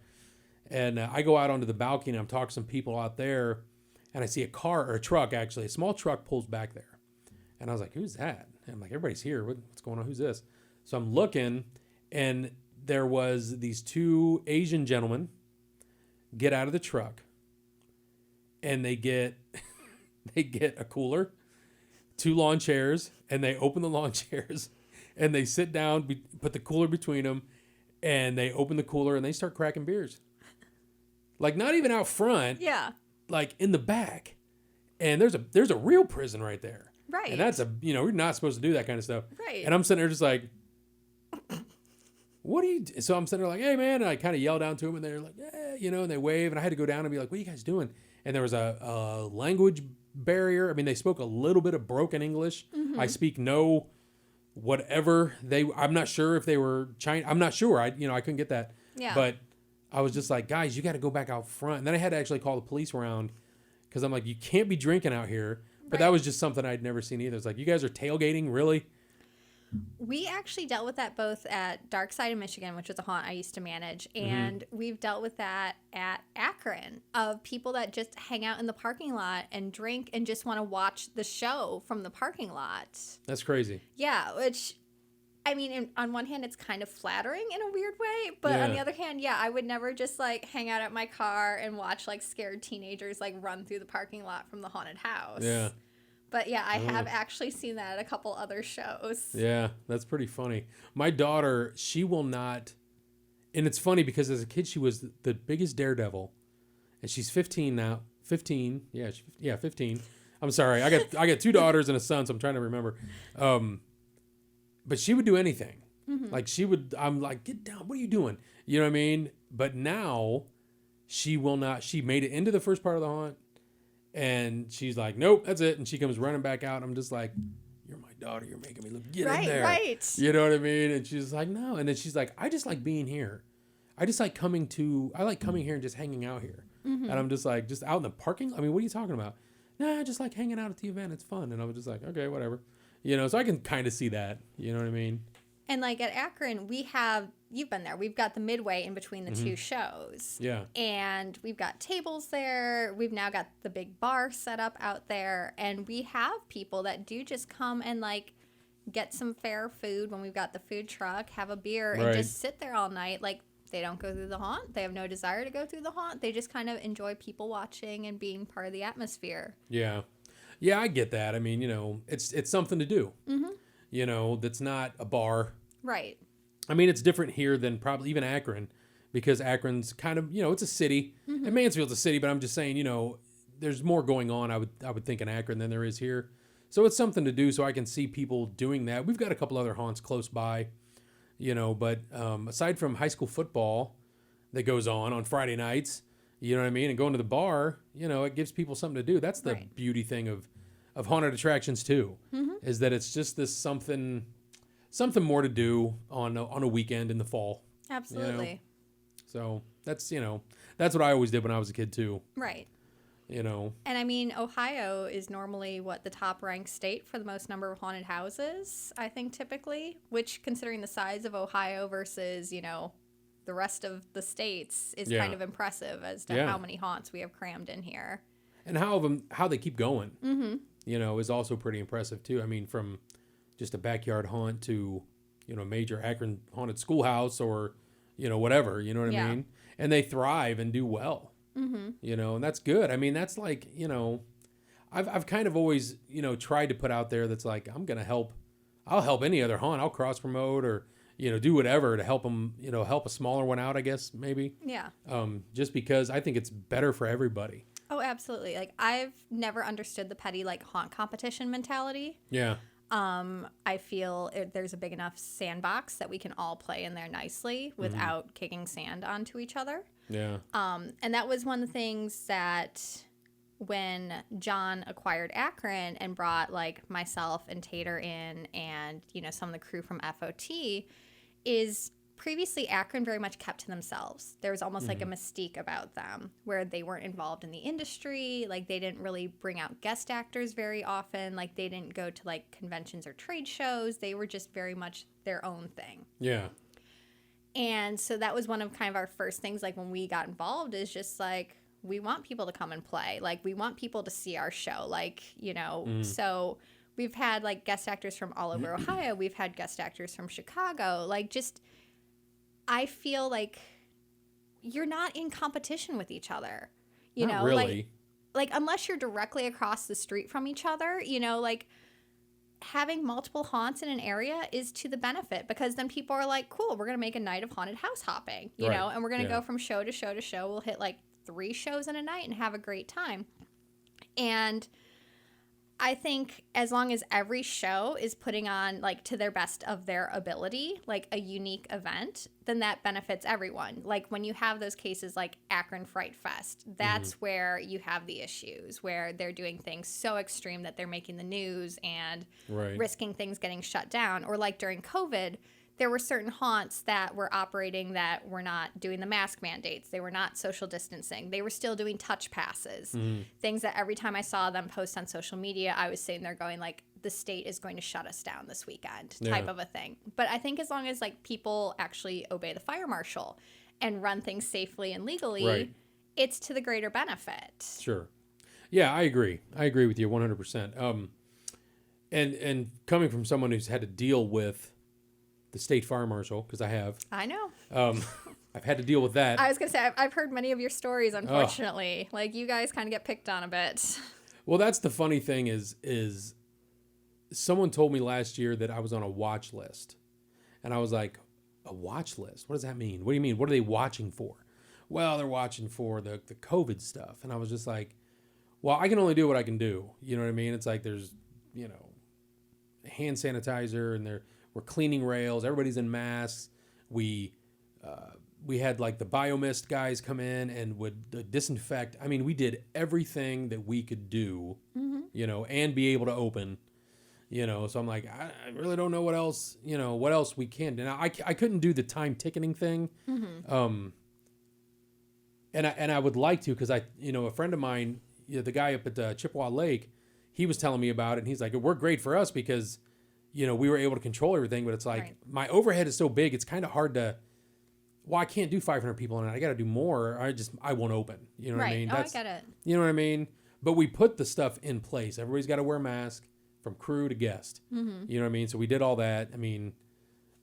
And I go out onto the balcony and I'm talking to some people out there, and I see a truck, actually. A small truck pulls back there. And I was like, who's that? And I'm like, everybody's here. What's going on? Who's this? So I'm looking, and there was these 2 Asian gentlemen get out of the truck, and they get a cooler, 2 lawn chairs, and they open the lawn chairs, and they sit down, put the cooler between them, and they open the cooler, and they start cracking beers. Like, not even out front. Yeah. Like, in the back. And there's a real prison right there. Right. And that's we're not supposed to do that kind of stuff. Right. And I'm sitting there just like, what are you so I'm sitting there like, hey man, and I kind of yell down to them and they're like, and they wave, and I had to go down and be like, what are you guys doing? And there was a language barrier. I mean, they spoke a little bit of broken English. I speak no whatever I'm not sure if they were Chinese. I'm not sure. I couldn't get that. Yeah. But I was just like, guys, you got to go back out front. And then I had to actually call the police around because I'm like, you can't be drinking out here. But that was just something I'd never seen either. It's like, you guys are tailgating, really? We actually dealt with that both at Dark Side of Michigan, which was a haunt I used to manage, and we've dealt with that at Akron, of people that just hang out in the parking lot and drink and just want to watch the show from the parking lot. That's crazy. Yeah, which, I mean, on one hand, it's kind of flattering in a weird way, but on the other hand, I would never just, like, hang out at my car and watch, like, scared teenagers, like, run through the parking lot from the haunted house. Yeah. But yeah, I have actually seen that at a couple other shows. Yeah, that's pretty funny. My daughter, she will not, and it's funny because as a kid she was the biggest daredevil, and she's 15 now. 15, 15. I'm sorry, I got 2 daughters and a son, so I'm trying to remember. But she would do anything. Like I'm like, get down. What are you doing? You know what I mean? But now, she will not. She made it into the first part of the haunt. And she's like, nope, that's it. And she comes running back out. I'm just like, you're my daughter. You're making me look, get in there. Right. You know what I mean? And she's like, no. And then she's like, I just like being here. I like coming here and just hanging out here. And I'm just like, just out in the parking. I mean, what are you talking about? Nah, I just like hanging out at the event. It's fun. And I was just like, okay, whatever. So I can kind of see that. You know what I mean? And like at Akron, you've been there. We've got the midway in between the 2 shows. Yeah. And we've got tables there. We've now got the big bar set up out there. And we have people that do just come and like get some fair food when we've got the food truck, have a beer, and just sit there all night. Like, they don't go through the haunt. They have no desire to go through the haunt. They just kind of enjoy people watching and being part of the atmosphere. Yeah. Yeah, I get that. I mean, it's something to do. That's not a bar. Right. I mean, it's different here than probably even Akron, because Akron's kind of, it's a city. And Mansfield's a city, but I'm just saying, there's more going on, I would think, in Akron than there is here. So it's something to do, so I can see people doing that. We've got a couple other haunts close by, but aside from high school football that goes on Friday nights, you know what I mean, and going to the bar, it gives people something to do. That's the beauty thing of haunted attractions too, is that it's just this something more to do on a weekend in the fall. Absolutely. So that's that's what I always did when I was a kid too. Right. And I mean, Ohio is normally the top ranked state for the most number of haunted houses, I think, typically, which, considering the size of Ohio versus, the rest of the states, is kind of impressive as to how many haunts we have crammed in here. And how they keep going, is also pretty impressive too. I mean, from just a backyard haunt to, a major Akron haunted schoolhouse or, whatever, you know what I mean? And they thrive and do well, and that's good. I mean, that's like, I've kind of always, tried to put out there that's like, I'll help any other haunt. I'll cross promote or, do whatever to help them, help a smaller one out, I guess, maybe. Yeah. Just because I think it's better for everybody. Oh, absolutely. Like, I've never understood the petty, like, haunt competition mentality. Yeah. I feel there's a big enough sandbox that we can all play in there nicely without kicking sand onto each other. Yeah. And that was one of the things that when John acquired Akron and brought like myself and Tater in and, some of the crew from FOT, is previously Akron very much kept to themselves. There was almost like a mystique about them where they weren't involved in the industry. Like, they didn't really bring out guest actors very often. Like, they didn't go to like conventions or trade shows. They were just very much their own thing. Yeah. And so that was one of kind of our first things, like, when we got involved, is just like, we want people to come and play. Like, we want people to see our show. Like, so we've had like guest actors from all over Ohio. We've had guest actors from Chicago. Like, just, I feel like you're not in competition with each other, not really. Like unless you're directly across the street from each other, like having multiple haunts in an area is to the benefit, because then people are like, cool, we're going to make a night of haunted house hopping, and we're going to go from show to show to show. We'll hit like 3 shows in a night and have a great time. And I think as long as every show is putting on, like, to their best of their ability, like a unique event, then that benefits everyone. Like when you have those cases like Akron Frightfest, that's where you have the issues, where they're doing things so extreme that they're making the news and risking things getting shut down. Or like during COVID, there were certain haunts that were operating that were not doing the mask mandates. They were not social distancing. They were still doing touch passes. Things that every time I saw them post on social media, I was sitting there going like, the state is going to shut us down this weekend type of a thing. But I think as long as like people actually obey the fire marshal and run things safely and legally, it's to the greater benefit. Sure. Yeah, I agree. I agree with you 100%. And coming from someone who's had to deal with the state fire marshal, because I have. I know. I've had to deal with that. I was going to say, I've heard many of your stories, unfortunately. Like, you guys kind of get picked on a bit. Well, that's the funny thing is someone told me last year that I was on a watch list. And I was like, a watch list? What does that mean? What do you mean? What are they watching for? Well, they're watching for the COVID stuff. And I was just like, well, I can only do what I can do. You know what I mean? It's like there's, hand sanitizer and we're cleaning rails. Everybody's in masks. We had like the biomist guys come in and would disinfect. I mean, we did everything that we could do, and be able to open, So I'm like, I really don't know what else we can do. Now, I couldn't do the time ticketing thing. And I would like to, because a friend of mine, the guy up at Chippewa Lake, he was telling me about it, and he's like, it worked great for us because we were able to control everything, but it's like my overhead is so big, it's kind of hard to. Well, I can't do 500 people in it. I got to do more. I won't open. You know what I mean? I get it. You know what I mean? But we put the stuff in place. Everybody's got to wear a mask from crew to guest. You know what I mean? So we did all that. I mean,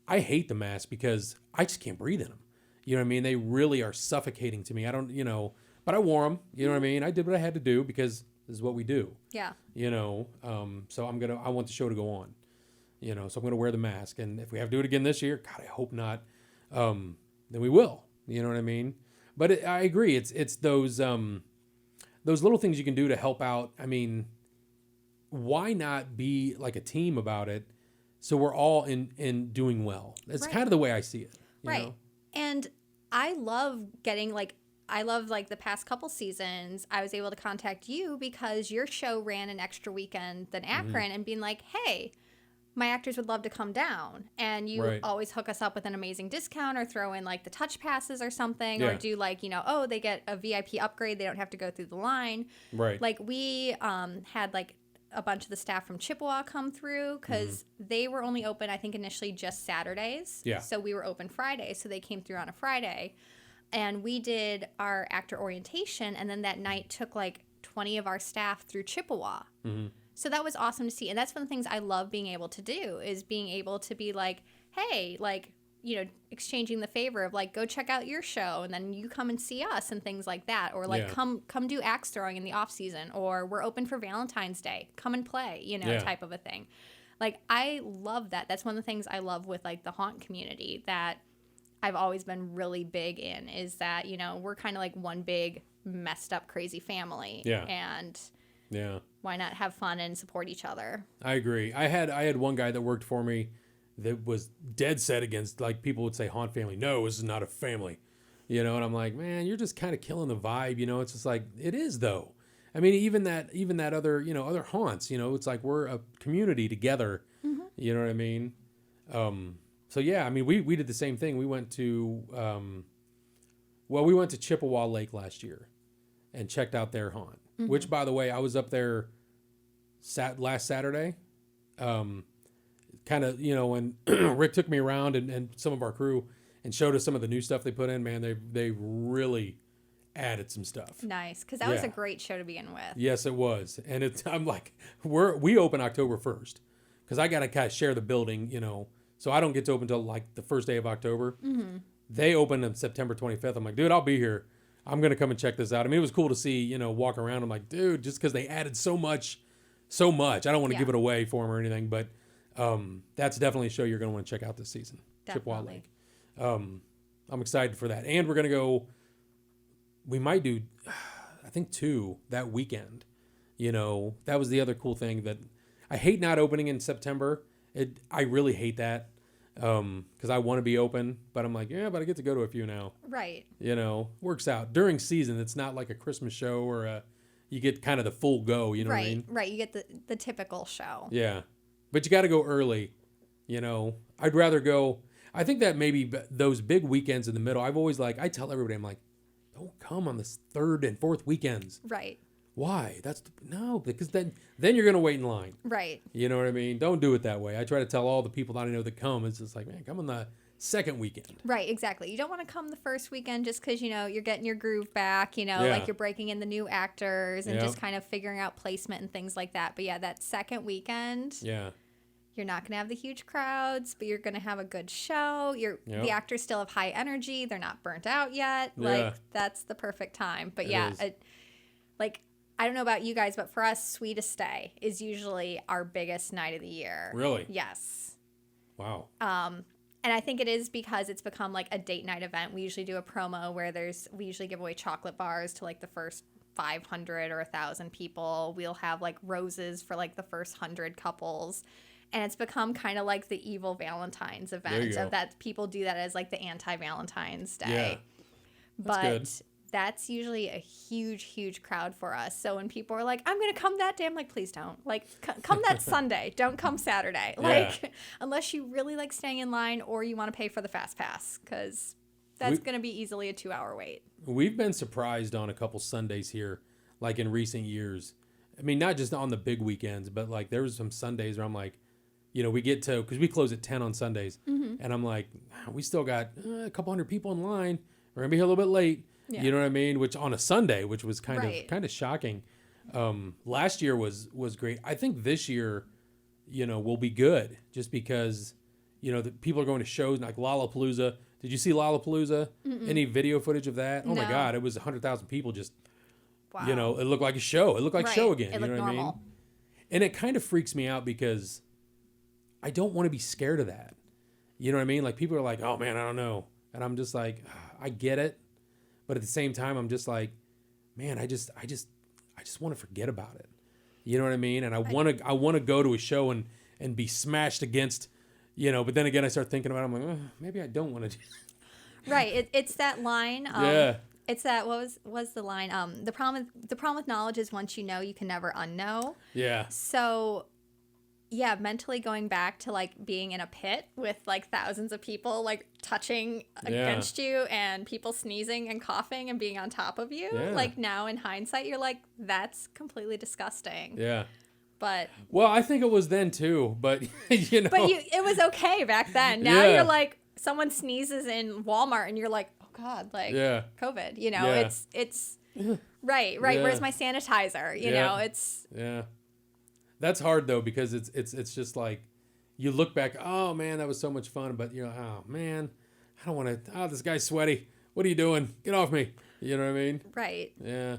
I hate the mask because I just can't breathe in them. You know what I mean? They really are suffocating to me. I don't, but I wore them. You know what I mean? I did what I had to do because this is what we do. Yeah. So I want the show to go on. So I'm going to wear the mask. And if we have to do it again this year, God, I hope not. Then we will. You know what I mean? But I agree. It's those little things you can do to help out. I mean, why not be like a team about it so we're all in doing well? That's kind of the way I see it. You know? And I love the past couple seasons, I was able to contact you because your show ran an extra weekend than Akron and being like, hey, my actors would love to come down, and you always hook us up with an amazing discount or throw in like the touch passes or something, or do like, they get a VIP upgrade. They don't have to go through the line. Right. Like we had like a bunch of the staff from Chippewa come through because they were only open, I think initially just Saturdays. Yeah. So we were open Fridays. So they came through on a Friday, and we did our actor orientation. And then that night took like 20 of our staff through Chippewa. So that was awesome to see. And that's one of the things I love being able to do, is being able to be like, hey, like, exchanging the favor of like, go check out your show and then you come and see us and things like that. Or like, come do axe throwing in the off season, or we're open for Valentine's Day. Come and play, type of a thing. Like, I love that. That's one of the things I love with like the haunt community that I've always been really big in, is that, we're kind of like one big messed up, crazy family. Yeah. And why not have fun and support each other? I agree. I had one guy that worked for me that was dead set against, like, people would say haunt family. No, this is not a family. And I'm like, man, you're just kind of killing the vibe. It's just like, it is though. I mean, even that other, other haunts, it's like we're a community together. You know what I mean? So yeah, I mean, we did the same thing. We went to Chippewa Lake last year and checked out their haunt. Which, by the way, I was up there last Saturday. Kind of, when Rick took me around and some of our crew and showed us some of the new stuff they put in, man, they really added some stuff. Nice, because that was a great show to begin with. Yes, it was. And I'm like, we open October 1st because I got to kind of share the building, so I don't get to open until like the first day of October. They open on September 25th. I'm like, dude, I'll be here. I'm going to come and check this out. I mean, it was cool to see, walk around. I'm like, dude, just because they added so much. I don't want to give it away for them or anything, but that's definitely a show you're going to want to check out this season. Chippewa Lake. I'm excited for that. And we're going to go, we might do, I think 2 that weekend. You know, that was the other cool thing that I hate not opening in September. I really hate that because I want to be open, but I'm like, yeah, but I get to go to a few now. Right. You know, works out. During season, it's not like a Christmas show or you get kind of the full go, you know what I mean? Right. You get the typical show. Yeah. But you got to go early. You know, I'd rather go. I think that maybe those big weekends in the middle, I've always I tell everybody, I'm like, don't come on the third and fourth weekends. Right. Why? No, because then you're going to wait in line. Right. You know what I mean? Don't do it that way. I try to tell all the people that I know that come, it's just like, man, come on the second weekend. Right, exactly. You don't want to come the first weekend just because, you know, you're getting your groove back, you know, Yeah. like you're breaking in the new actors and Yep. just kind of figuring out placement and things like that. But yeah, that second weekend, Yeah. you're not going to have the huge crowds, but you're going to have a good show. Yep. The actors still have high energy. They're not burnt out yet. Yeah. Like, that's the perfect time. But It yeah, is. I don't know about you guys, but for us, Sweetest Day is usually our biggest night of the year. Really? Yes. Wow. And I think it is because it's become like a date night event. We usually do a promo where we usually give away chocolate bars to like the first 500 or 1,000 people. We'll have like roses for like the first 100 couples. And it's become kind of like the evil Valentine's event go. of that people do that as like the anti-Valentine's Day. Yeah. But good. that's usually a huge, huge crowd for us. So when people are like, I'm going to come that day, I'm like, please don't. Like, come that Sunday. Don't come Saturday. Like, unless you really like staying in line or you want to pay for the fast pass, because that's going to be easily a 2-hour wait. We've been surprised on a couple Sundays here, like in recent years. I mean, not just on the big weekends, but like there was some Sundays where I'm like, you know, we get to, because we close at 10 on Sundays, and I'm like, we still got a couple hundred people in line. We're going to be here a little bit late. Yeah. You know what I mean? Which on a Sunday, which was kind of shocking. Last year was great. I think this year, you know, will be good just because, you know, the people are going to shows like Lollapalooza. Did you see Lollapalooza? Mm-mm. Any video footage of that? Oh my God, it was 100,000 people just, you know, it looked like a show. It looked like show again. You know what I mean? And it kind of freaks me out because I don't want to be scared of that. You know what I mean? Like people are like, oh man, I don't know. And I'm just like, I get it. But at the same time, I'm just like, man, I just want to forget about it. You know what I mean? And I want to go to a show and be smashed against, you know. But then again, I start thinking about it. I'm like, maybe I don't want to do that. Right. It's that line. Yeah. It's that what was the line? The problem with knowledge is once you know, you can never unknow. Yeah. So. Yeah, mentally going back to like being in a pit with like thousands of people like touching against you and people sneezing and coughing and being on top of you. Yeah. Like now in hindsight, you're like, that's completely disgusting. Yeah. But well, I think it was then too, but you know. But it was okay back then. Now you're like, someone sneezes in Walmart and you're like, oh God, like COVID. You know, it's right. Yeah. Where's my sanitizer? You know, it's That's hard though, because it's just like you look back, oh man, that was so much fun, but you're like, oh man, I don't want to. Oh, this guy's sweaty. What are you doing? Get off me. You know what I mean? Right. Yeah.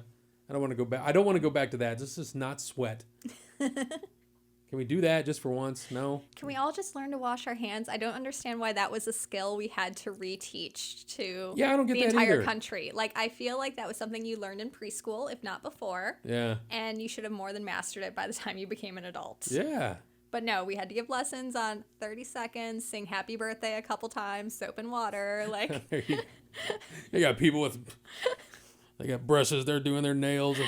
I don't want to go back. I don't want to go back to that. Just not sweat. Can we do that just for once? No. Can we all just learn to wash our hands? I don't understand why that was a skill we had to reteach to I don't get the that entire either. country. Like, I feel like that was something you learned in preschool, if not before. Yeah. And you should have more than mastered it by the time you became an adult. Yeah. But no, we had to give lessons on 30 seconds, sing happy birthday a couple times, soap and water. Like, you got people they got brushes, they're doing their nails.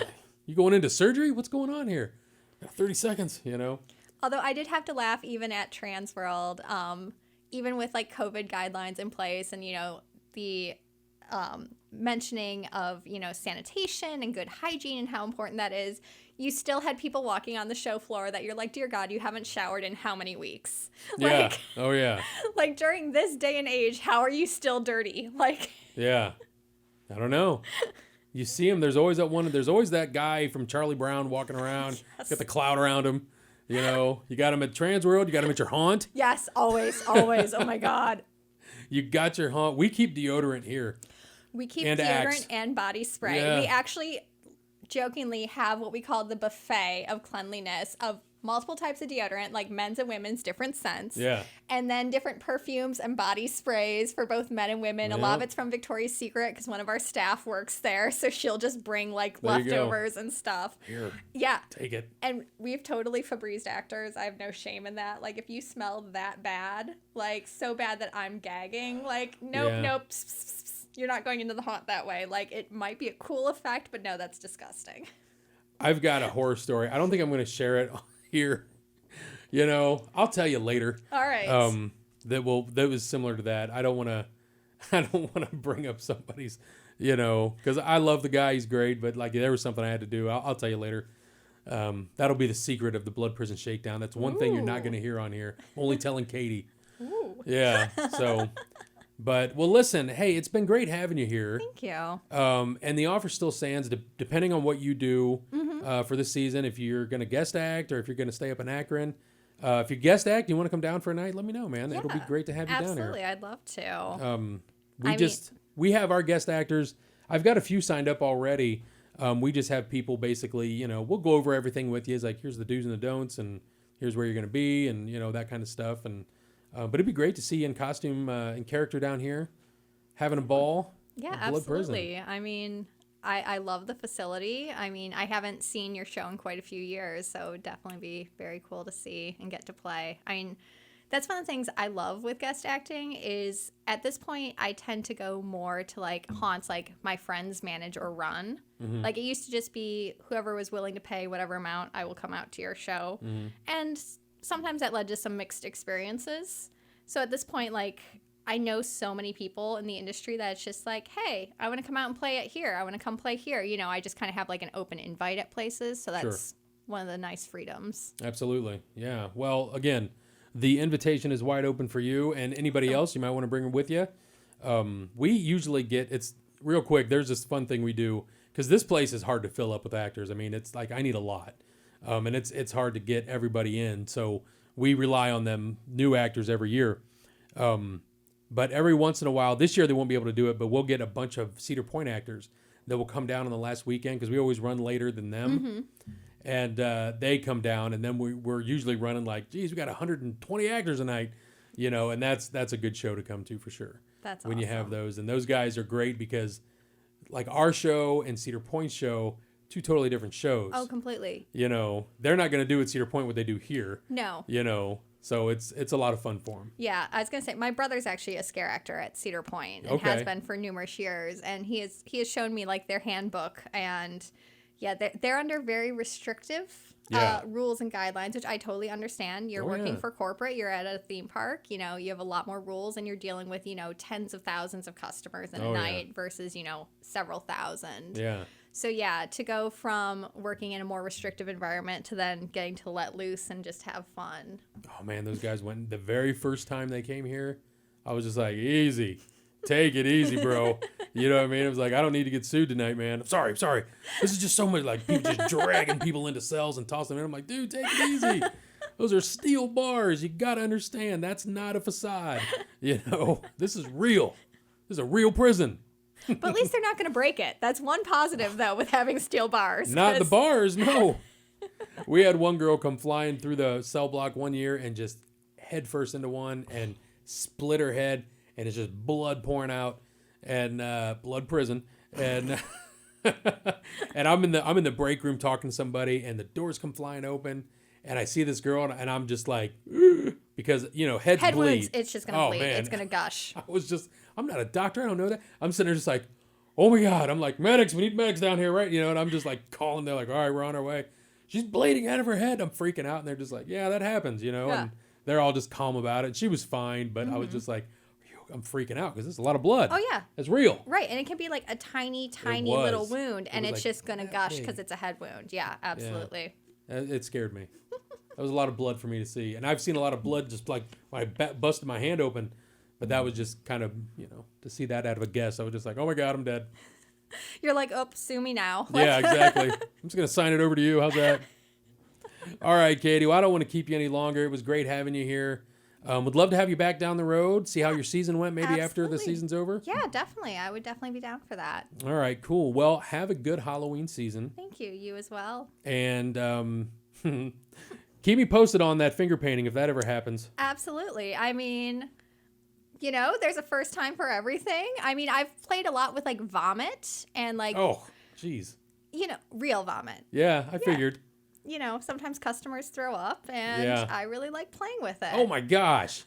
You going into surgery? What's going on here? 30 seconds, you know. Although I did have to laugh even at Transworld, even with like COVID guidelines in place and, you know, the mentioning of, you know, sanitation and good hygiene and how important that is. You still had people walking on the show floor that you're like, dear God, you haven't showered in how many weeks? Yeah. Like, oh, yeah. Like during this day and age, how are you still dirty? Like, yeah. I don't know. You see him. There's always that guy from Charlie Brown walking around. Got the cloud around him. You know, you got him at Transworld. You got him at your haunt. Yes, always, always. Oh my God. You got your haunt. We keep deodorant here. We keep and deodorant Axe. and body spray. Yeah. We actually jokingly have what we call the buffet of cleanliness of multiple types of deodorant, like men's and women's, different scents. Yeah. And then different perfumes and body sprays for both men and women. Yep. A lot of it's from Victoria's Secret because one of our staff works there. So she'll just bring like There you go. leftovers and stuff. Here. Yeah. Take it. And we've totally Febrezed actors. I have no shame in that. Like, if you smell that bad, like, so bad that I'm gagging, like, nope, Yeah. nope, pss, pss, pss, you're not going into the haunt that way. Like, it might be a cool effect, but no, that's disgusting. I've got a horror story. I don't think I'm going to share it here. You know, I'll tell you later. All right. That was similar to that. I don't want to bring up somebody's, you know, because I love the guy. He's great, but like there was something I had to do. I'll tell you later. That'll be the secret of the Blood Prison Shakedown. That's one thing you're not going to hear on here. Only telling Katie. Ooh. Yeah. So, but well, listen. Hey, it's been great having you here. Thank you. And the offer still stands, depending on what you do for this season. If you're going to guest act or if you're going to stay up in Akron. If you guest act, you want to come down for a night, let me know, man. Yeah, It'll be great to have you down here. Absolutely, I'd love to. We have our guest actors. I've got a few signed up already. We just have people basically, you know, we'll go over everything with you. It's like, here's the do's and the don'ts, and here's where you're going to be, and, you know, that kind of stuff. And but it'd be great to see you in costume and character down here, having a ball. Yeah, at Blood Prison. absolutely. I mean, I love the facility. I mean, I haven't seen your show in quite a few years, so it would definitely be very cool to see and get to play. I mean, that's one of the things I love with guest acting is at this point, I tend to go more to like haunts like my friends manage or run. Mm-hmm. Like it used to just be whoever was willing to pay whatever amount, I will come out to your show. Mm-hmm. And sometimes that led to some mixed experiences. So at this point, like I know so many people in the industry that it's just like, hey, I want to come out and play it here. I want to come play here. You know, I just kind of have like an open invite at places. So that's one of the nice freedoms. Absolutely. Yeah. Well, again, the invitation is wide open for you and anybody else. You might want to bring them with you. We usually it's real quick. There's this fun thing we do because this place is hard to fill up with actors. I mean, it's like I need a lot. And it's hard to get everybody in. So we rely on them new actors every year. But every once in a while, this year they won't be able to do it, but we'll get a bunch of Cedar Point actors that will come down on the last weekend because we always run later than them. Mm-hmm. And they come down, and then we're usually running like, geez, we got 120 actors a night, you know, and that's a good show to come to for sure. That's when awesome. You have those. And those guys are great because like our show and Cedar Point's show, two totally different shows. Oh, completely. You know, they're not going to do at Cedar Point what they do here. No. You know. So it's a lot of fun for him. Yeah, I was gonna say my brother's actually a scare actor at Cedar Point and has been for numerous years, and he has shown me like their handbook, and yeah, they're under very restrictive rules and guidelines, which I totally understand. You're working for corporate, you're at a theme park, you know, you have a lot more rules, and you're dealing with, you know, tens of thousands of customers in a night versus, you know, several thousand. Yeah. So yeah, to go from working in a more restrictive environment to then getting to let loose and just have fun. Oh man, those guys went the very first time they came here. I was just like, easy, take it easy, bro. You know what I mean? It was like, I don't need to get sued tonight, man. I'm sorry. This is just so much like people just dragging people into cells and tossing them in. I'm like, dude, take it easy. Those are steel bars. You got to understand that's not a facade. You know, this is real. This is a real prison. But at least they're not going to break it. That's one positive, though, with having steel bars. Not the bars, no. We had one girl come flying through the cell block one year and just head first into one and split her head, and it's just blood pouring out, and blood prison, and and I'm in the break room talking to somebody, and the doors come flying open, and I see this girl, and I'm just like, because you know head bleed. Wounds, it's just gonna bleed. Man. It's gonna gush. I'm not a doctor. I don't know that. I'm sitting there just like, oh my God. I'm like, medics, we need medics down here, right? You know, and I'm just like calling. They're like, all right, we're on our way. She's bleeding out of her head. I'm freaking out. And they're just like, yeah, that happens, you know? Yeah. And they're all just calm about it. And she was fine, but I was just like, I'm freaking out because there's a lot of blood. Oh, yeah. It's real. Right. And it can be like a tiny little wound, and it's like, just going to gush because it's a head wound. Yeah, absolutely. Yeah. It scared me. That was a lot of blood for me to see. And I've seen a lot of blood just like when I busted my hand open. But that was just kind of, you know, to see that out of a guest. I was just like, oh my God, I'm dead. You're like, oh, sue me now. Yeah, exactly. I'm just going to sign it over to you. How's that? All right, Katie. Well, I don't want to keep you any longer. It was great having you here. Would love to have you back down the road, see how your season went maybe after the season's over. Yeah, definitely. I would definitely be down for that. All right, cool. Well, have a good Halloween season. Thank you. You as well. And keep me posted on that finger painting if that ever happens. Absolutely. I mean, you know, there's a first time for everything. I mean, I've played a lot with like vomit and like, oh, jeez, you know, real vomit. Yeah, I figured. You know, sometimes customers throw up, and I really like playing with it. Oh my gosh.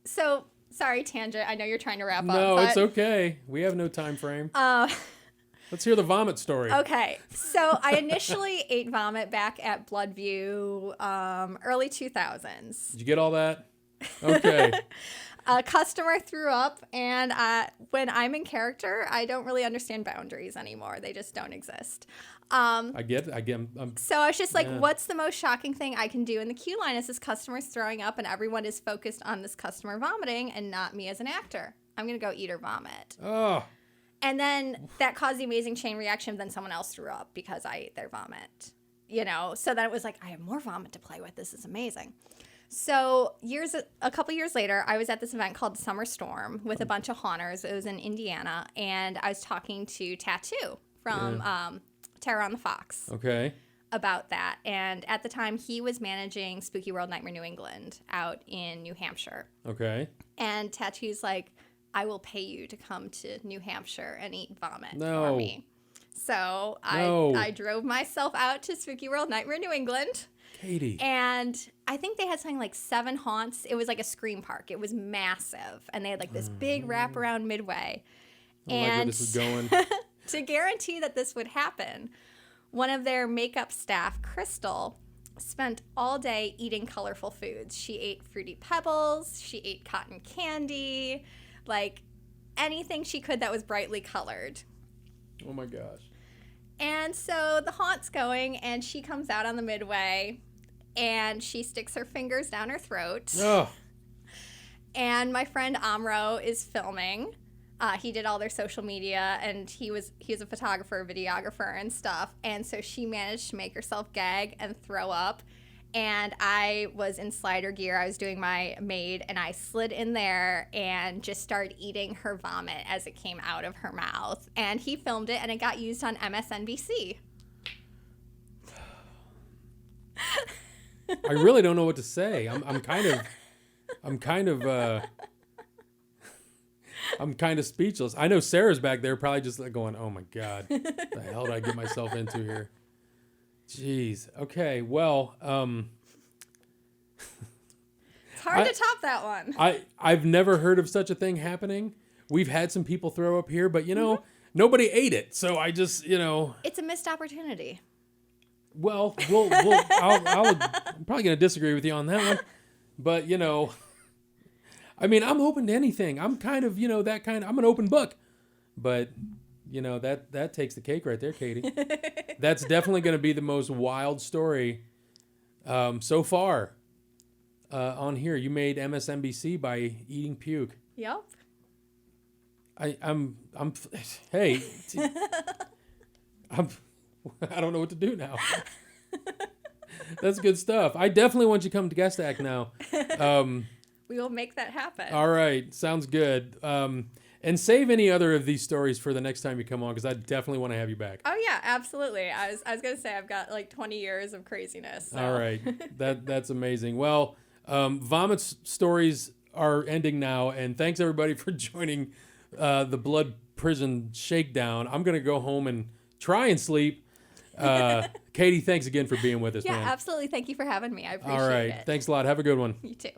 So sorry, tangent. I know you're trying to wrap up. No, it's okay. We have no time frame. Let's hear the vomit story. Okay, so I initially ate vomit back at Bloodview, early 2000s. Did you get all that? Okay. A customer threw up, and when I'm in character, I don't really understand boundaries anymore. They just don't exist. I get it. So I was just like, what's the most shocking thing I can do in the queue line is this customer's throwing up, and everyone is focused on this customer vomiting and not me as an actor. I'm going to go eat or vomit. Oh. And then that caused the amazing chain reaction. Then someone else threw up because I ate their vomit. You know, so then it was like, I have more vomit to play with. This is amazing. So a couple years later, I was at this event called Summer Storm with a bunch of haunters. It was in Indiana, and I was talking to Tattoo from Terror on the Fox. Okay. About that. And at the time, he was managing Spooky World Nightmare New England out in New Hampshire. Okay. And Tattoo's like, I will pay you to come to New Hampshire and eat vomit for me. So I drove myself out to Spooky World Nightmare New England. Katie. And I think they had something like 7 haunts. It was like a scream park. It was massive. And they had like this big wraparound midway. I like where this is going. To guarantee that this would happen, one of their makeup staff, Crystal, spent all day eating colorful foods. She ate Fruity Pebbles. She ate cotton candy. Like anything she could that was brightly colored. Oh my gosh. And so the haunt's going, and she comes out on the midway, and she sticks her fingers down her throat. Oh. And my friend Amro is filming. He did all their social media, and he was a photographer, videographer, and stuff. And so she managed to make herself gag and throw up. And I was in slider gear. I was doing my maid, and I slid in there and just started eating her vomit as it came out of her mouth. And he filmed it, and it got used on MSNBC. I really don't know what to say. I'm kind of speechless. I know Sarah's back there probably just like going, "Oh my God, what the hell did I get myself into here?" Jeez. Okay. Well, it's hard to top that one. I've never heard of such a thing happening. We've had some people throw up here, but nobody ate it. So I just, it's a missed opportunity. Well, I'm probably going to disagree with you on that one, but I mean, I'm open to anything. I'm kind of, I'm an open book, but that takes the cake right there, Katie. That's definitely going to be the most wild story so far on here. You made MSNBC by eating puke. Yep. I'm hey, I don't know what to do now. That's good stuff. I definitely want you to come to guest act now. We will make that happen. All right. Sounds good. And save any other of these stories for the next time you come on, because I definitely want to have you back. Oh, yeah, absolutely. I was going to say I've got like 20 years of craziness. So. All right. That's amazing. Well, vomit stories are ending now, and thanks everybody for joining the Blood Prison Shakedown. I'm going to go home and try and sleep. Katie, thanks again for being with us, man. Yeah, absolutely. Thank you for having me. I appreciate it. All right. Thanks a lot. Have a good one. You too.